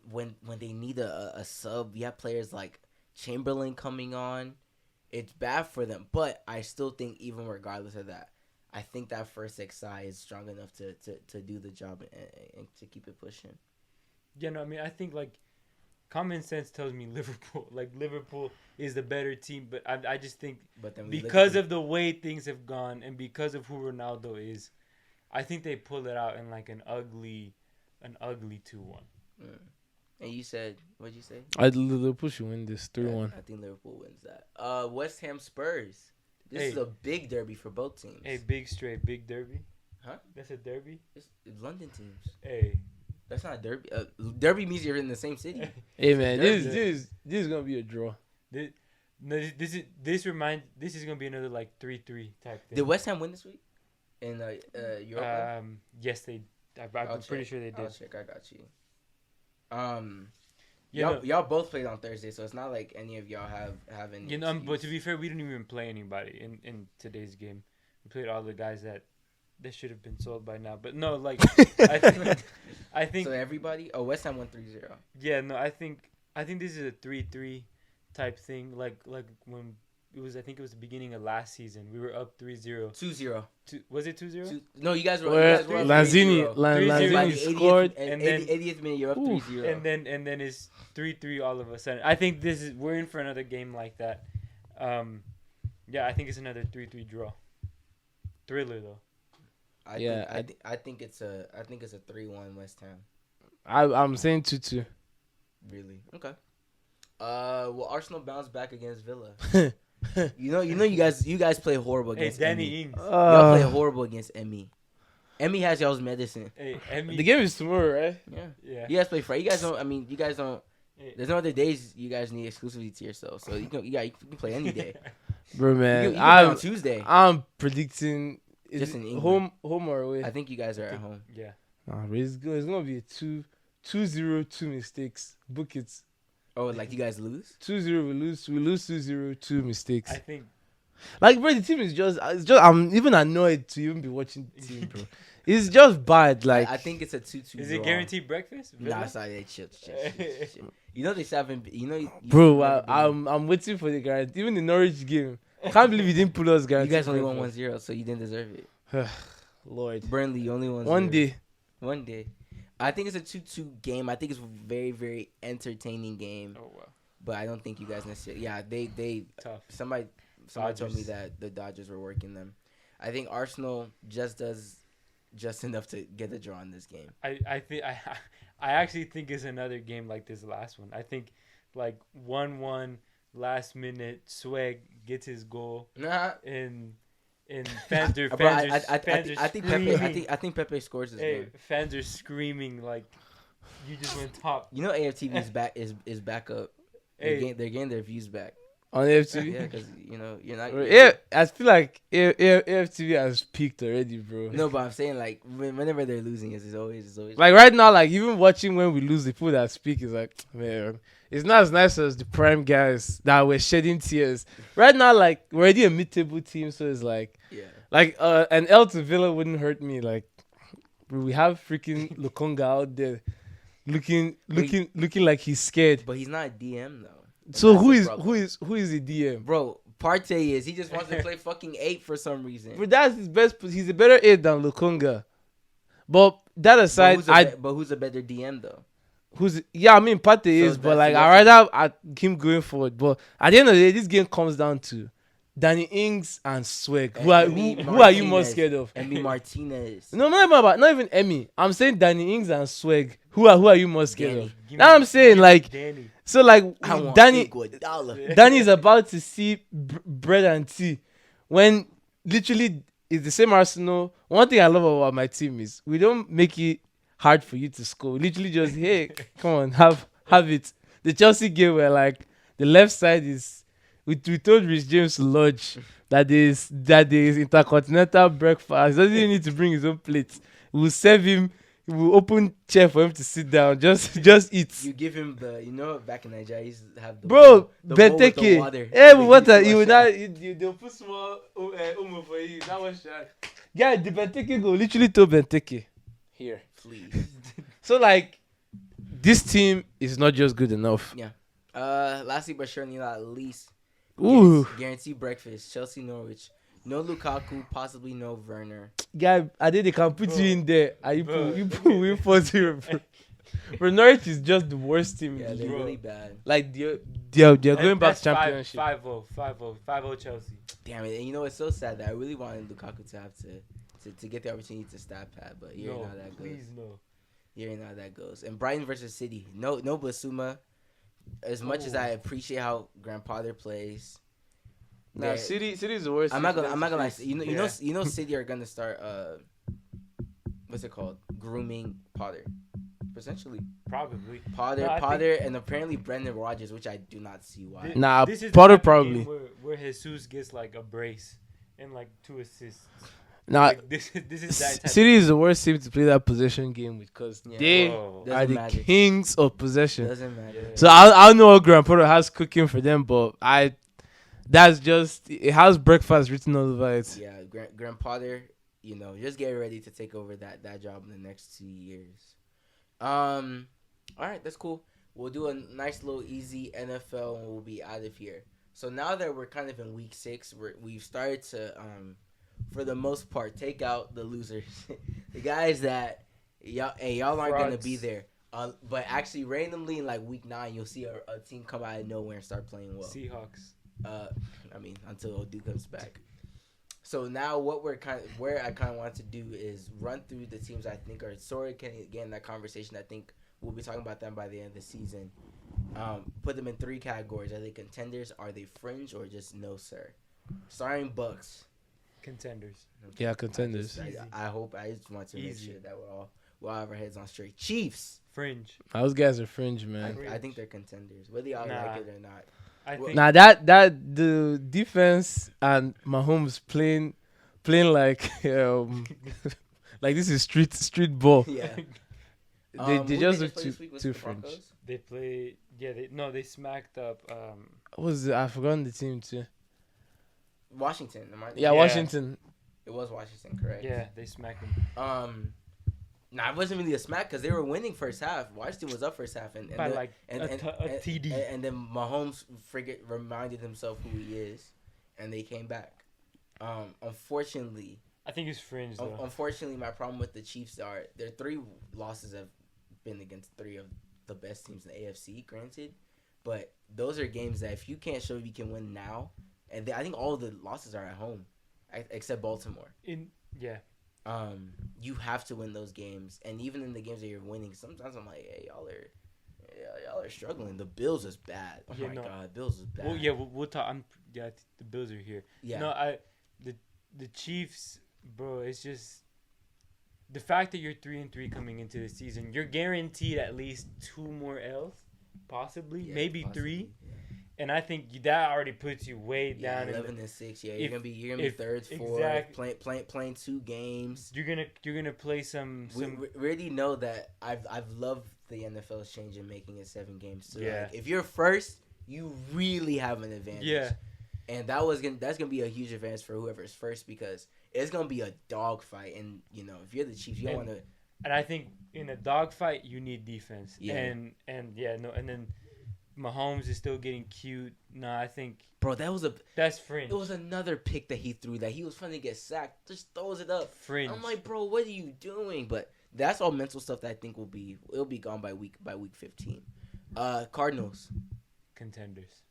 they need a sub, you have players like Chamberlain coming on. It's bad for them, but I still think even regardless of that, I think that first XI is strong enough to do the job and to keep it pushing. Yeah, no, I mean, I think like common sense tells me Liverpool. Like Liverpool is the better team, but I just think But then because of the way things have gone and because of who Ronaldo is, I think they pull it out in like an ugly 2-1. And you said, what'd you say? Liverpool should win this 3-1. I think Liverpool wins that. West Ham Spurs. This is a big derby for both teams. Hey, big derby. Huh? That's a derby. It's London teams. Hey, That's not a derby. Derby means you're in the same city. Hey man, Derby. this is gonna be a draw. this is gonna be another like 3-3 type thing. Did West Ham win this week in Europe? Yes, I'm pretty sure they did. I'll check. I got you. Yeah, y'all both played on Thursday, so it's not like any of y'all have any. but to be fair, we didn't even play anybody in today's game. We played all the guys that should have been sold by now. But no, like I think so everybody. Oh, West Ham won 3-0. Yeah, no, I think this is a 3-3 type thing. Like when it was, I think it was the beginning of last season. We were up 3-0. 2-0. Was it 2-0? No, you guys were. Lanzini 3-0. scored. And then 80th minute, you're up 3-0. And then it's 3-3 all of a sudden. I think we're in for another game like that. Yeah, I think it's another 3-3 draw. Thriller though. I think it's a 3-1 West Ham. I'm saying 2-2. Really? Okay. Will Arsenal bounce back against Villa? you guys play horrible Hey, against Danny Emmy. Ings. Y'all play horrible against Emmy. Emmy has y'all's medicine. Hey, Emmy. The game is tomorrow, right? Yeah. You guys play Friday. You guys don't. There's no other days you guys need exclusively to yourself. So you can play any day. Bro, man, You can play on Tuesday. I'm predicting Just in England. home or away. I think you guys are at home. Yeah. Nah, it's gonna be a 2-0, 2 mistakes. Book it. Oh, like you guys lose? 2-0, we lose 2-0, 2 mistakes. I think. Like, bro, the team is just I'm even annoyed to even be watching the team, bro. It's just bad. Like, I think it's a 2-2 Is draw. it guaranteed breakfast? Nah, sorry, chill. You know they haven't. bro, I'm waiting for the guarantee. Even the Norwich game, can't believe you didn't put us You guarantee. guys only won 1-0, so you didn't deserve it. Lord. Burnley only ones. One day. One day. I think it's a 2-2 game. I think it's a very, very entertaining game. Oh wow. But I don't think you guys necessarily. Yeah, they Tough. somebody told me Dodgers. that the Dodgers were working them. I think Arsenal just does just enough to get a draw in this game. I think I actually think it's another game like this last one. I think like 1-1 last minute Swag gets his goal Nah, and fans are bro, fans are I think screaming. Pepe. I think Pepe scores this Hey, game. fans are screaming like you just went top. You know, AFTV is back up. Hey. They're getting their views back. On FTV. Yeah, because you know you're not. Yeah, I feel like AFTV has peaked already, bro. No, but I'm saying like whenever they're losing, it's always Like right now, like even watching when we lose, the people that speak is like, man, it's not as nice as the prime guys that were shedding tears. Right now, like we're already a mid-table team, so it's like, yeah. like an L to Villa wouldn't hurt me. Like we have freaking Lukonga out there, looking like he's scared. But he's not a DM though. And So that's who the is problem. who is the DM? Bro, Partey is. He just wants to play fucking 8 for some reason. But that's his best. He's a better 8 than Lukonga. But that aside, But who's a better DM though? I mean Partey is, but like I rather at him going forward. But at the end of the day, this game comes down to Danny Ings and Swag. Who are you more Martinez. scared of? Emi Martinez. No, not even Emmy. I'm saying Danny Ings and Swag. Who are you more scared Danny. of? Now I'm saying like Danny. so like I want Danny Iguodala. Danny's about to see bread and tea when literally it's the same Arsenal. One thing I love about my team is we don't make it hard for you to score. We literally just hey, come on, have it. The Chelsea game where like the left side is we told Rich James to lodge that there is intercontinental breakfast. He doesn't even need to bring his own plates. We'll serve him. We'll open chair for him to sit down. Just eat. You give him back in Nigeria, he used to have the Bro, bowl with the Benteke. water. Yeah, but water. They You will used to not. They'll put small umu for you. That was shot. Yeah, the Benteke go literally to Benteke. Here. Please. So like, this team is not just good enough. Yeah. Lastly, but surely not least, Ooh, guarantee breakfast. Chelsea, Norwich. No Lukaku, possibly no Werner. guy, I think they can put Bro. you in there. And Bro. you put win 4-0. Bro, Norwich is just the worst team. Yeah, in the they're league. really bad. Like they're going back to championship. 5-0 Chelsea. Damn it! And you know it's so sad that I really wanted Lukaku to have to get the opportunity to stat pad, but you know how that goes. Please no. You know how that goes. And Brighton versus City. No Basuma. As much as I appreciate how Graham Potter plays, Nah, they're- City is the worst. I'm not gonna lie. face. You Yeah. know City are gonna start what's it called? Grooming Potter. Essentially. Probably. Potter, No, I Potter, and apparently Brendan Rodgers, which I do not see why. Th- Nah, This is the Potter type of probably. game where Jesus gets like a brace and like 2 assists. Nah, Like, this is that type. City is the worst team to play that possession game with because Yeah. they Whoa. Doesn't are the matter. kings of possession. Doesn't matter. Yeah. So I don't know what Graham Potter has cooking for them, but that's just it has breakfast written all over it. Yeah, Graham Potter, just get ready to take over that job in the next 2 years. All right, that's cool. We'll do a nice little easy NFL and we'll be out of here. So now that we're kind of in week 6, we've started to, for the most part, take out the losers, the guys that y'all aren't gonna be there. But actually, randomly in like week 9, you'll see a team come out of nowhere and start playing well. Seahawks. Until Odu comes back. So now where I kind of want to do is run through the teams I think are sort of getting in that conversation. I think we'll be talking about them by the end of the season. Put them in 3 categories. Are they contenders? Are they fringe? Or just no, sir? Starting Bucks. Contenders. Yeah, contenders. I hope. I just want to make Easy. sure that we'll have our heads on straight. Chiefs. Fringe. Those guys are fringe, man. I think they're contenders, whether y'all Nah. like it or not. I think Now that the defense and Mahomes playing like like this is street ball. Yeah. They Who just they look play this week? Was too it the fringe. Broncos? they play. Yeah, they smacked up. What was it? I forgot the team too. Washington. Am I- Yeah, Yeah. Washington. It was Washington, correct? Yeah, they smacked them. Nah, it wasn't really a smack because they were winning first half. Washington was up first half, and By then, like and, a and, t- a and- TD. and then Mahomes reminded himself who he is, and they came back. Unfortunately, I think it's fringe though. Unfortunately, my problem with the Chiefs are their 3 losses have been against 3 of the best teams in the AFC. Granted, but those are games that if you can't show you can win now, and I think all of the losses are at home, except Baltimore. You have to win those games, and even in the games that you're winning, sometimes I'm like, hey, y'all are struggling. The Bills is bad. Oh my god, Bills is bad. Well, yeah, we'll talk. The Bills are here. Yeah. No, the Chiefs, bro. It's just the fact that you're 3-3 coming into the season. You're guaranteed at least 2 more L's, possibly, maybe 3. Yeah. And I think that already puts you way down. 11-6. Yeah, you're gonna be third, fourth. Exactly. Playing 2 games. You're gonna play some. We already know that I've loved the NFL's change in making it 7 games. So Yeah. like, if you're first, you really have an advantage. Yeah. And that's gonna be a huge advantage for whoever's first because it's gonna be a dogfight. And if you're the Chiefs, you don't want to. And I think in a dogfight, you need defense. Yeah. And then Mahomes is still getting cute. No, I think. Bro, that's fringe. It was another pick that he threw that he was trying to get sacked. Just throws it up. Fringe. I'm like, bro, what are you doing? But that's all mental stuff that I think it'll be gone by week 15. Cardinals. Contenders.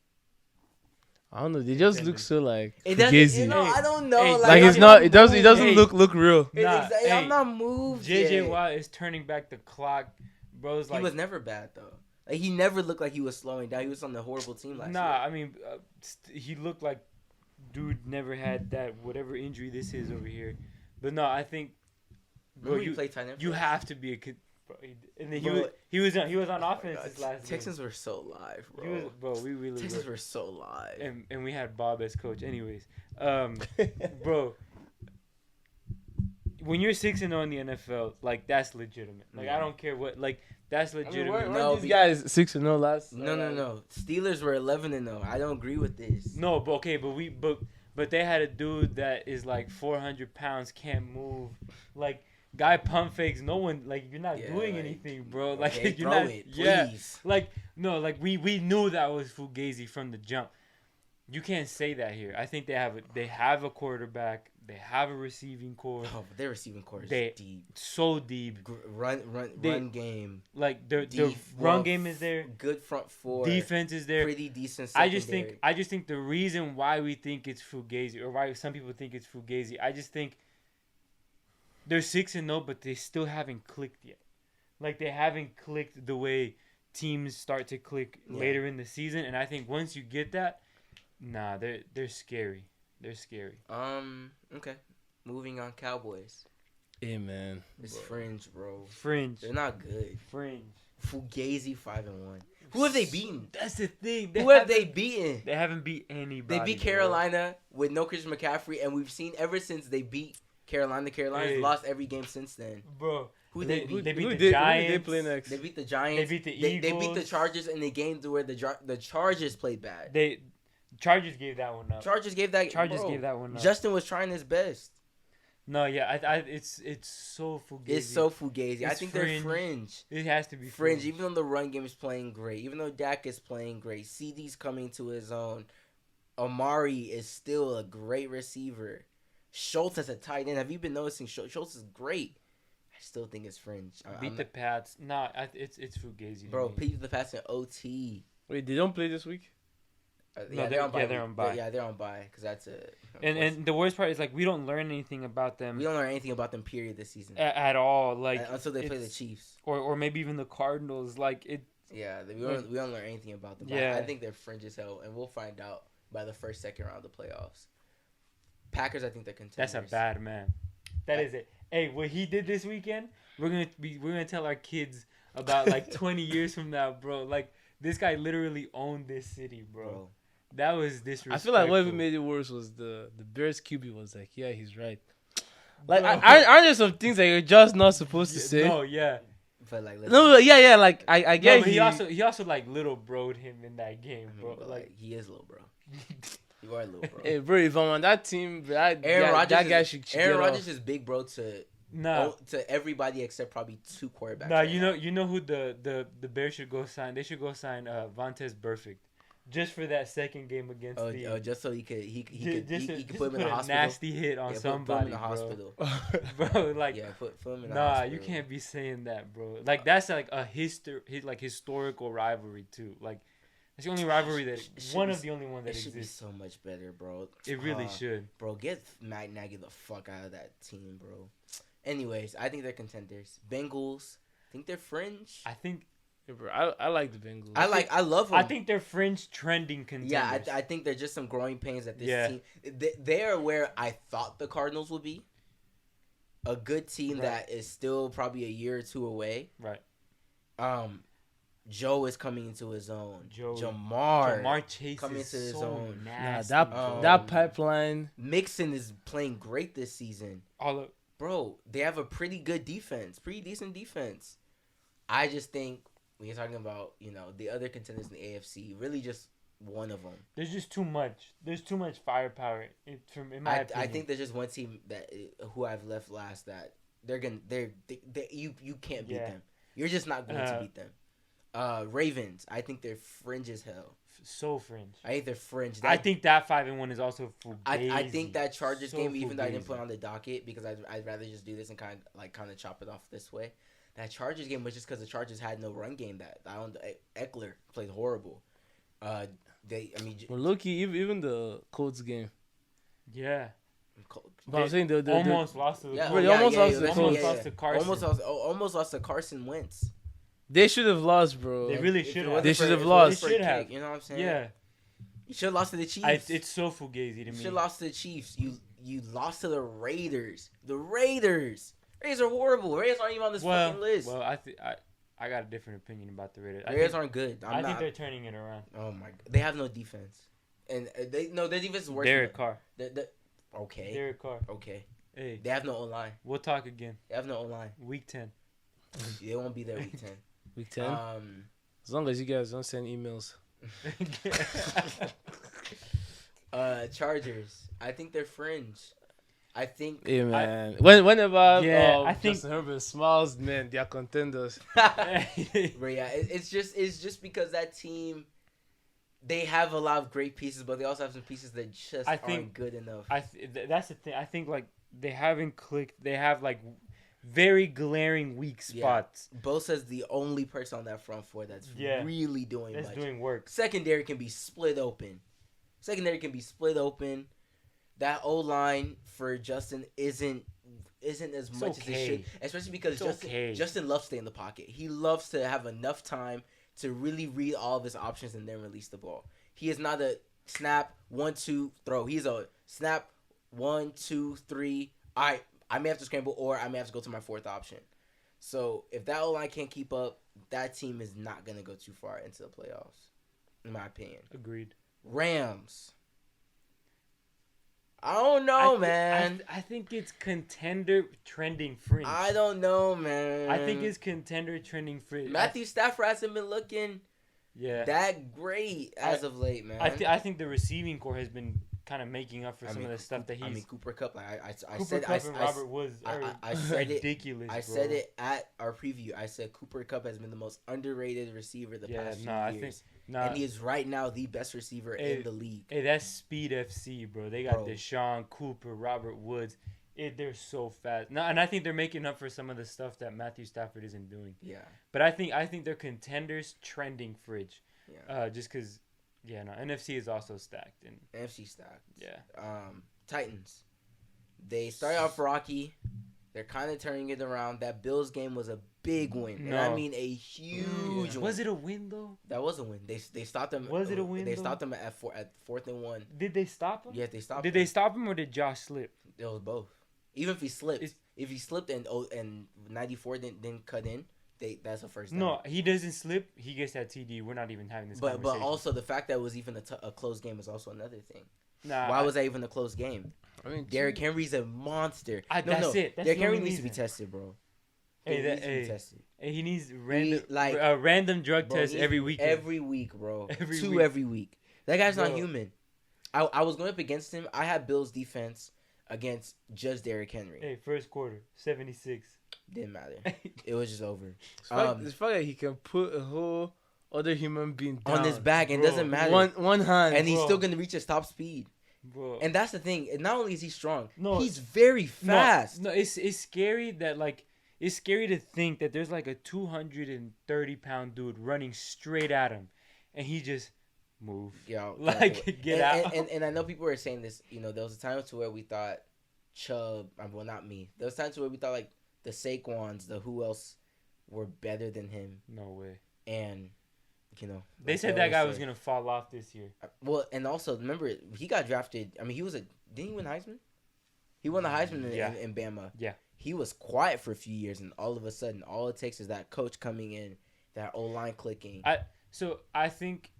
I don't know. They just look so like It fugazi. doesn't. I don't know. Hey, Like it's not. It doesn't Hey. look real. Nah, I'm not moved. JJ yet. Watt is turning back the clock. Bro's like. He was never bad though. Like, he never looked like he was slowing down. He was on the horrible team last year. I mean, he looked like dude never had that whatever injury this is over here. But no, I think. Bro, Remember you played tight end. You have to be a kid. And then Bro, he was on offense this last Texans game. were so live, bro. We really Texans were. were so live. And we had Bob as coach. Anyways, bro, when you're 6-0 in the NFL, like that's legitimate. Like I don't care what, like that's legitimate. Weren't these guys 6-0 last? No. Steelers were 11-0. I don't agree with this. No, but okay, but they had a dude that is like 400 pounds, can't move, like. Guy pump fakes. No one like you're not doing anything, bro. Like hey, you're throw not. it, yeah, please. like no, like we knew that was Fugazi from the jump. You can't say that here. I think they have a quarterback. They have a receiving core. Oh, but their receiving core is deep. So deep. Run game. Like the run game is there. Good front four. Defense is there. Pretty decent secondary. I just think the reason why we think it's Fugazi or why some people think it's Fugazi, I just think. They're 6-0, but they still haven't clicked yet. Like they haven't clicked the way teams start to click later in the season, and I think once you get that, they're scary. They're scary. Okay. Moving on, Cowboys. Hey man, It's fringe, bro. Fringe. They're not good. Fringe. Fugazi 5-1. Who have they beaten? That's the thing. Who have they beaten? They haven't beat anybody. They beat Carolina with no Christian McCaffrey, and we've seen ever since they beat Carolina's lost every game since then. Bro. Who they beat? They beat the Giants. Who did they play next? They beat the Giants. They beat the They Eagles. beat the Chargers in the games where the Chargers played bad. Chargers gave that one up. Chargers gave that one up. Justin was trying his best. No, yeah, it's so Fugazi. It's so Fugazi. I think fringe. they're fringe. It has to be fringe. Even though the run game is playing great, even though Dak is playing great, CD's coming to his own. Amari is still a great receiver. Schultz as a tight end. Have you been noticing Schultz is great? I still think it's fringe. Beat the Pats. Nah, it's Fugazi. Bro, beat the Pats in OT. Wait, they don't play this week? They're on bye. Yeah, they're on bye because that's it. And the worst part is like we don't learn anything about them. We don't learn anything about them. Period. This season at all. Like until they play the Chiefs or maybe even the Cardinals. Like it. Yeah, we don't learn anything about them. Yeah, I think they're fringe as hell, and we'll find out by the second round of the playoffs. Packers, I think they're contenders. That's a bad man. That is it. Hey, what he did this weekend, we're gonna tell our kids about like 20 years from now, bro. Like this guy literally owned this city, bro. That was disrespectful. I feel like what even made it worse was the Bears QB was like, yeah, he's right. Like, aren't there some things that you're just not supposed to say? No, yeah. But like, yeah. Like I get. No, but he also like little broed him in that game, bro. Like he is little bro. You are little bro. Hey, bro, if I'm on that team, that guy should. Aaron Rodgers is big, bro. To everybody except probably 2 quarterbacks. Nah, you know who the Bears should go sign? They should go sign Vontaze Burfict. just for that second game against the. Just so he could Just put him in the a hospital. nasty hit on Put him somebody, in the hospital. bro. Like, Yeah, put him in the nah, hospital. you can't be saying that, bro. Like, that's like a historical rivalry too. Like, it's the only rivalry that of the only one that it should exists. be so much better, bro. It really should, bro. Get Matt Nagy the fuck out of that team, bro. Anyways, I think they're contenders. Bengals, I think they're fringe. I think. Yeah, bro, I like the Bengals. I love them. I think they're fringe trending contenders. Yeah, I think they're just some growing pains at this team. They are where I thought the Cardinals would be. A good team that is still probably a year or two away. Right. Joe is coming into his own. Jamar Chase coming is into his so own. nasty. That pipeline. Mixon is playing great this season. Bro, they have a pretty good defense. Pretty decent defense. I just think when you're talking about, the other contenders in the AFC, really just one of them. There's just too much. There's too much firepower in my opinion. I think there's just one team who I've left last that you can't beat them. You're just not going to beat them. Ravens, I think they're fringe as hell. So fringe. I think they're fringe. I think that 5-1 is also fugazi. I think that Chargers game, even though I didn't fugazi. put it on the docket because I'd rather just do this and kind of chop it off this way. That Chargers game was just because the Chargers had no run game. Eckler played horrible. Well, low-key, even the Colts game. Yeah. But I'm saying they almost lost to the Colts. Lost to Carson. Almost lost to Carson Wentz. They should have lost, bro. They really should have. They should have lost. They should have. You know what I'm saying? Yeah. You should have lost to the Chiefs. It's so fugazi to me. You should have lost to the Chiefs. You lost to the Raiders. The Raiders are horrible. Raiders aren't even on this fucking list. Well, I got a different opinion about the Raiders. Raiders aren't good. I think they're turning it around. Oh my god, they have no defense, and their defense is worse. Derek Carr. Okay. Derek Carr. Okay. Hey. They have no O-line. We'll talk again. They have no O-line. Week 10. They won't be there week 10. Week 10? As long as you guys don't send emails. Chargers. I think they're fringe. I think. Hey, man. Whenever I think Justin Herbert smiles, man, they are contenders. But yeah, it's just because that team, they have a lot of great pieces, but they also have some pieces that just aren't good enough. That's the thing. I think like they haven't clicked. They have like very glaring weak spots. Yeah. Bosa's the only person on that front four that's really doing much. Doing work. Secondary can be split open. That O-line for Justin isn't as much as it should, especially because Justin loves to stay in the pocket. He loves to have enough time to really read all of his options and then release the ball. He is not a snap, 1, 2, throw. He's a snap, 1, 2, 3. All right, I may have to scramble or I may have to go to my fourth option. So if that O-line can't keep up, that team is not going to go too far into the playoffs, in my opinion. Agreed. Rams. I don't know, man. I think it's contender trending fringe. I don't know, man. I think it's contender trending fringe. Matthew Stafford hasn't been looking that great as of late, man. I think the receiving core has been kind of making up for some of the stuff that he's. Cooper Kupp. Robert Woods are ridiculous. I said it at our preview. I said Cooper Kupp has been the most underrated receiver the past few years. And he is right now the best receiver in the league. Hey, that's Speed FC, bro. They got Deshaun, Cooper, Robert Woods. They're so fast. No, and I think they're making up for some of the stuff that Matthew Stafford isn't doing. Yeah. But I think they're contenders trending fridge. Yeah. Just because, NFC is also stacked. NFC stacked. Yeah. Titans. They started off rocky. They're kind of turning it around. That Bills game was a big win. And I mean a huge win. Was it a win, though? That was a win. They stopped them. Was it a win, They stopped them at 4th and 1. Did they stop him? Yes, they stopped Did they stop him or did Josh slip? It was both. Even if he slipped and 94 didn't cut in, that's a first down. No, he doesn't slip. He gets that TD. We're not even having this conversation. But also the fact that it was even a close game is also another thing. Nah, Why was that even a close game? I mean, Derrick Henry's a monster. That's it. That's Derrick Henry needs to be tested, bro. He needs random drug tests every week. Every week, bro. Every week. That guy's not human. I was going up against him. I had Bills defense against just Derrick Henry. Hey, first quarter, 76. Didn't matter. It was just over. It's funny that he can put a whole other human being down. on his back, and it Bro. doesn't matter. One hand. And he's Bro. still gonna reach his top speed. Bro. And that's the thing. Not only is he strong, No, he's very fast. No, it's scary that like it's scary to think that there's like a 230-pound dude running straight at him, and he just move. Yo, Like get out. And I know people were saying this. You know, there was a time to where we thought Chubb. Well, not me. There was times where we thought like the Saquons, the who else, were better than him. No way. And you know, They like said I that guy always was say- gonna fall off this year. Well, and also remember he got drafted. I mean, he was a didn't he win Heisman? He won the Heisman Yeah. in Bama. Yeah. He was quiet for a few years, and all of a sudden, all it takes is that coach coming in, that O line clicking. So I think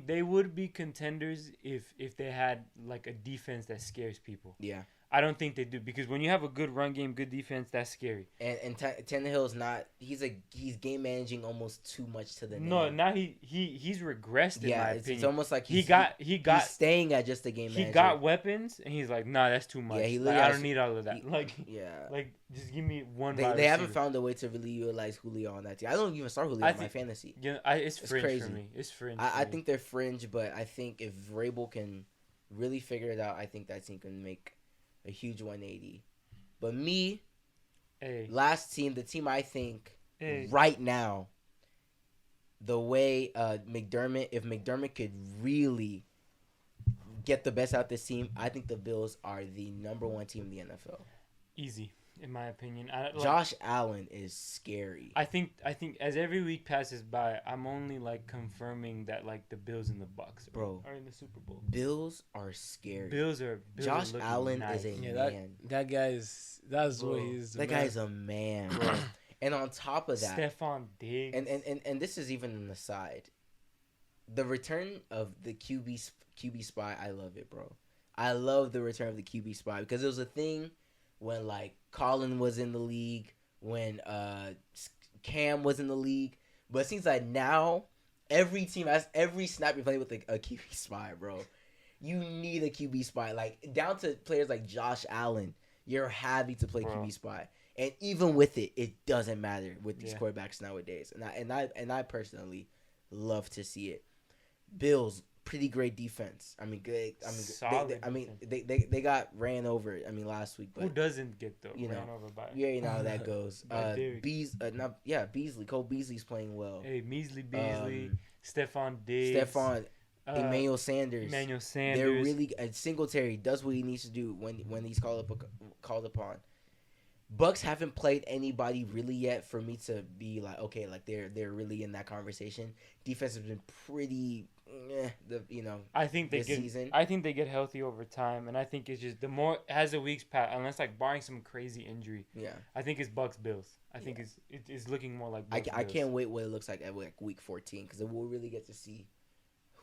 they would be contenders if they had like a defense that scares people. Yeah, I don't think they do, because when you have a good run game, good defense, that's scary. and Tannehill's not. He's game managing almost too much to the No, name. now he's regressed in Yeah, my it's opinion. almost like he he's staying at just a game he manager. got weapons and he's like, nah, that's too much. Yeah, he Like, literally I has- don't need all of that. Yeah. Like just give me one. They wide haven't receiver. found a way to really utilize Julio on that team. I don't even start Julio I on my think- fantasy. Yeah, it's fringe crazy. for me. It's fringe. I for me. think they're fringe, but I think if Vrabel can really figure it out, I think that team can make a huge 180. But me, Hey, last team, the team I think hey. right now, the way if McDermott could really get the best out of this team, I think the Bills are the number one team in the NFL. Easy, in my opinion. Josh Allen is scary. I think as every week passes by, I'm only like confirming that like the Bills and the Bucks Bro. are in the Super Bowl. Bills are scary. Bills are Josh looking Allen nice. is a Yeah, man. that guy is. That's Bro, what he is. That guy is a man. Bro. And on top of that, Stephon Diggs. and this is even an aside. The return of the QB spy, I love it, bro. I love the return of the QB spy because it was a thing when like Colin was in the league, when Cam was in the league. But it seems like now every team has every snap you play with a QB spy, bro. You need a QB spy, like down to players like Josh Allen. You're happy to play Bro. QB spy. And even with it, it doesn't matter with these Yeah. quarterbacks nowadays. And I personally love to see it. Bills, pretty great defense. I mean, good. I mean, Solid I mean, defense. they got ran over. I mean, last week, Who but doesn't get though? you know, ran over by. you know how that goes. By Derrick. Beasley. Cole Beasley's playing well. Hey, Beasley, Stephon Diggs, Stephon, Emmanuel Sanders. Emmanuel Sanders. They're really. Singletary does what he needs to do when he's called upon. Bucks haven't played anybody really yet for me to be like, okay, like they're really in that conversation. Defense has been pretty, I think they this get. season. I think they get healthy over time, and I think it's just the more as the weeks pass, unless like barring some crazy injury, Yeah, I think it's Bucks Bills. I think it's looking more like. I Bucks, can't Bills. wait what it looks like at like week 14 because we'll really get to see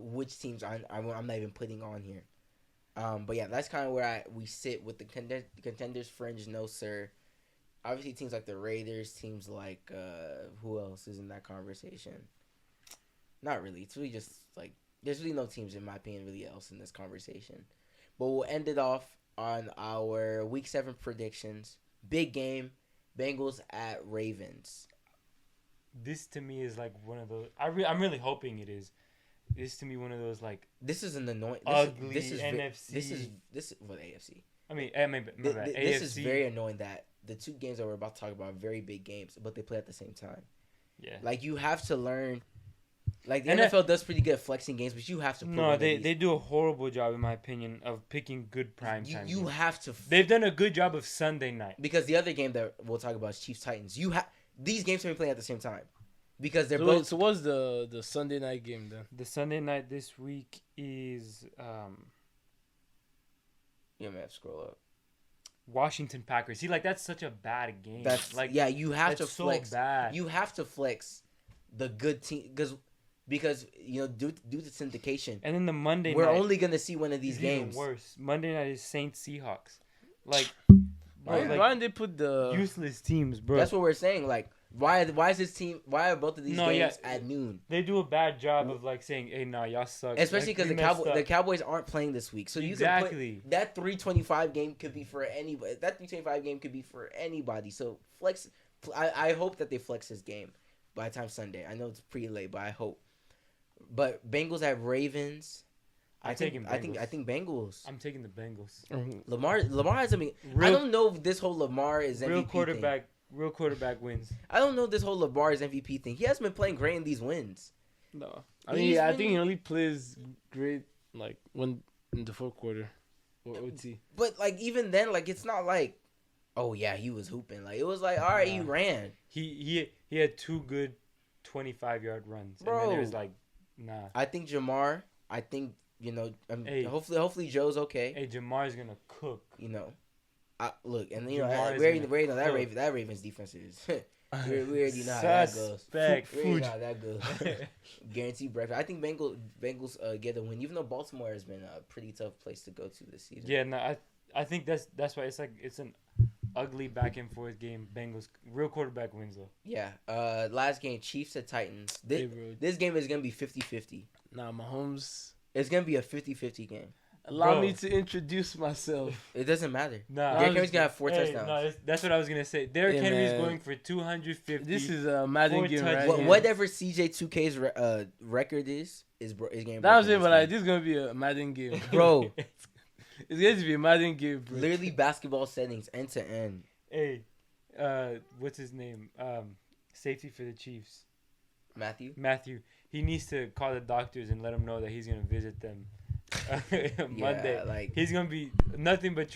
which teams I'm not even putting on here. But yeah, that's kind of where we sit with the contenders fringe. No sir. Obviously, teams like the Raiders, teams like who else is in that conversation? Not really. It's really just like there's really no teams in my opinion really else in this conversation. But we'll end it off on our Week 7 predictions. Big game, Bengals at Ravens. This to me is like one of those. I'm really hoping it is. This to me one of those like This is an annoying. ugly This is NFC. This is what AFC. I mean, my bad. This is AFC. very annoying that the two games that we're about to talk about are very big games, but they play at the same time. Yeah. Like you have to learn. Like the And NFL does pretty good at flexing games, but you have to. Put No, one of they these. do a horrible job in my opinion of picking good prime time. You games. have to. They've done a good job of Sunday night. Because the other game that we'll talk about is Chiefs Titans. These games can be playing at the same time because they're So, both. so what's the Sunday night game then? The Sunday night this week is You may have to scroll up. Washington Packers. See, like that's such a bad game. That's like yeah. You have to that's so flex. bad. You have to flex the good team because due to syndication, And then the Monday we're night. only gonna see one of these is even games. worse. Monday night is Saints Seahawks. Like, Why- like Why didn't they put the? useless teams, bro. That's what we're saying. Like, why is this team? Why are both of these No, games yeah. at noon? They do a bad job of like saying, "Hey, nah, y'all suck." Especially Like, because we the messed up. Cowboys aren't playing this week, so Exactly. you can put that 325 game could be for anybody. That 325 game could be for anybody. So flex. I hope that they flex this game by the time Sunday. I know it's pretty late, but I hope. But Bengals at Ravens. I'm taking Bengals. I think Bengals. I'm taking the Bengals. Lamar hasn't been. I don't know if this whole Lamar is MVP thing. Real quarterback wins. I don't know if this whole Lamar is MVP thing. He hasn't been playing great in these wins. No, I think he only plays great like when in the fourth quarter or OT. But like even then, like it's not like, oh yeah, he was hooping. Like it was like, all right, he ran. He had 2 good 25-yard runs. Bro. And then it was like, nah. I think Jamar. I think Hey. hopefully Joe's okay. Hey, Jamar's gonna cook. Look, and Jamar we already know that Ravens defense is. we already know how that goes. Suspect. We already know how that goes. Guaranteed breakfast. I think Bengals get the win, even though Baltimore has been a pretty tough place to go to this season. Yeah, no, I think that's why it's an ugly back and forth game. Bengals real quarterback wins though. Yeah. Last game, Chiefs at Titans. This game is gonna be 50-50. Nah, Mahomes. It's gonna be a 50-50 game. Allow me to introduce myself. It doesn't matter. Nah, Derrick Henry's gonna have 4 touchdowns. No, that's what I was gonna say. Derrick Henry's going for 250. This is a Madden game, right? Whatever CJ2K's record is game. That was it, but like this is gonna be a Madden game, bro. It's going to be a Madden game, bro. Literally basketball settings end to end. Hey, what's his name? Safety for the Chiefs. Matthew. He needs to call the doctors and let them know that he's gonna visit them Monday. Like he's gonna be nothing but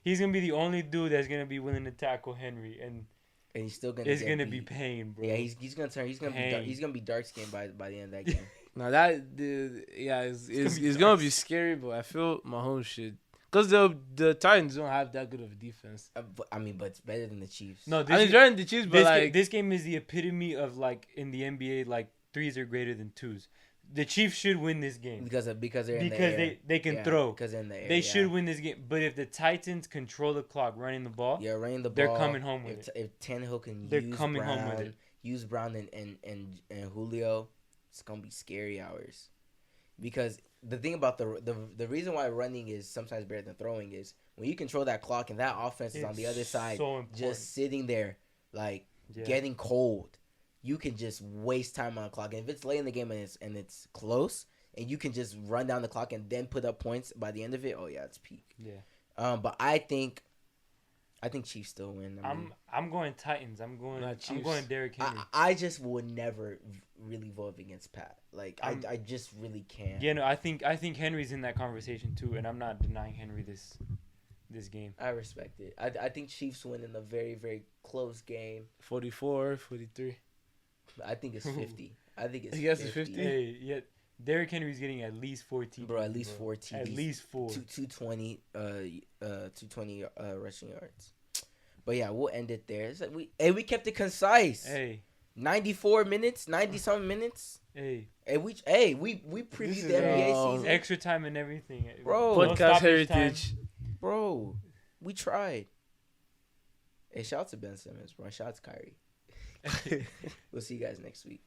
he's gonna be the only dude that's gonna be willing to tackle Henry, and he's still gonna. It's gonna be pain, bro. Yeah, he's gonna turn. He's gonna be dark skinned by the end of that game. Now it's gonna be scary, but I feel Mahomes should. Because the Titans don't have that good of a defense. But it's better than the Chiefs. No, it's better than the Chiefs, but this game is the epitome of like in the NBA, like 3s are greater than 2s. The Chiefs should win this game because they're in the air. they can throw. Because in the air, they should win this game. But if the Titans control the clock, running the ball, they're coming home with it. If Tannehill can use Brown and Julio, it's gonna be scary hours. Because the thing about the reason why running is sometimes better than throwing is when you control that clock and that offense is on the other side, just sitting there like getting cold. You can just waste time on the clock. And if it's late in the game and it's close, and you can just run down the clock and then put up points by the end of it, oh yeah, it's peak. Yeah. But I think Chiefs still win. I'm going Titans. I'm going Derrick Henry. I just would never really vote against Pat. Like I just really can't. Yeah, no, I think Henry's in that conversation too, and I'm not denying Henry this game. I respect it. I think Chiefs win in a very, very close game. 44-43. I think it's 50. I think it's 50. Hey, yeah. Derrick Henry's getting at least 4 TDs. Bro, at least 4 TDs. At least 4. 220 rushing yards. But yeah, we'll end it there. It's like we kept it concise. Hey. 94 minutes, 90-something minutes. Hey, we previewed the NBA season. Extra time and everything. Bro, podcast heritage. Bro, we tried. Hey, shout out to Ben Simmons, bro. Shout out to Kyrie. We'll see you guys next week.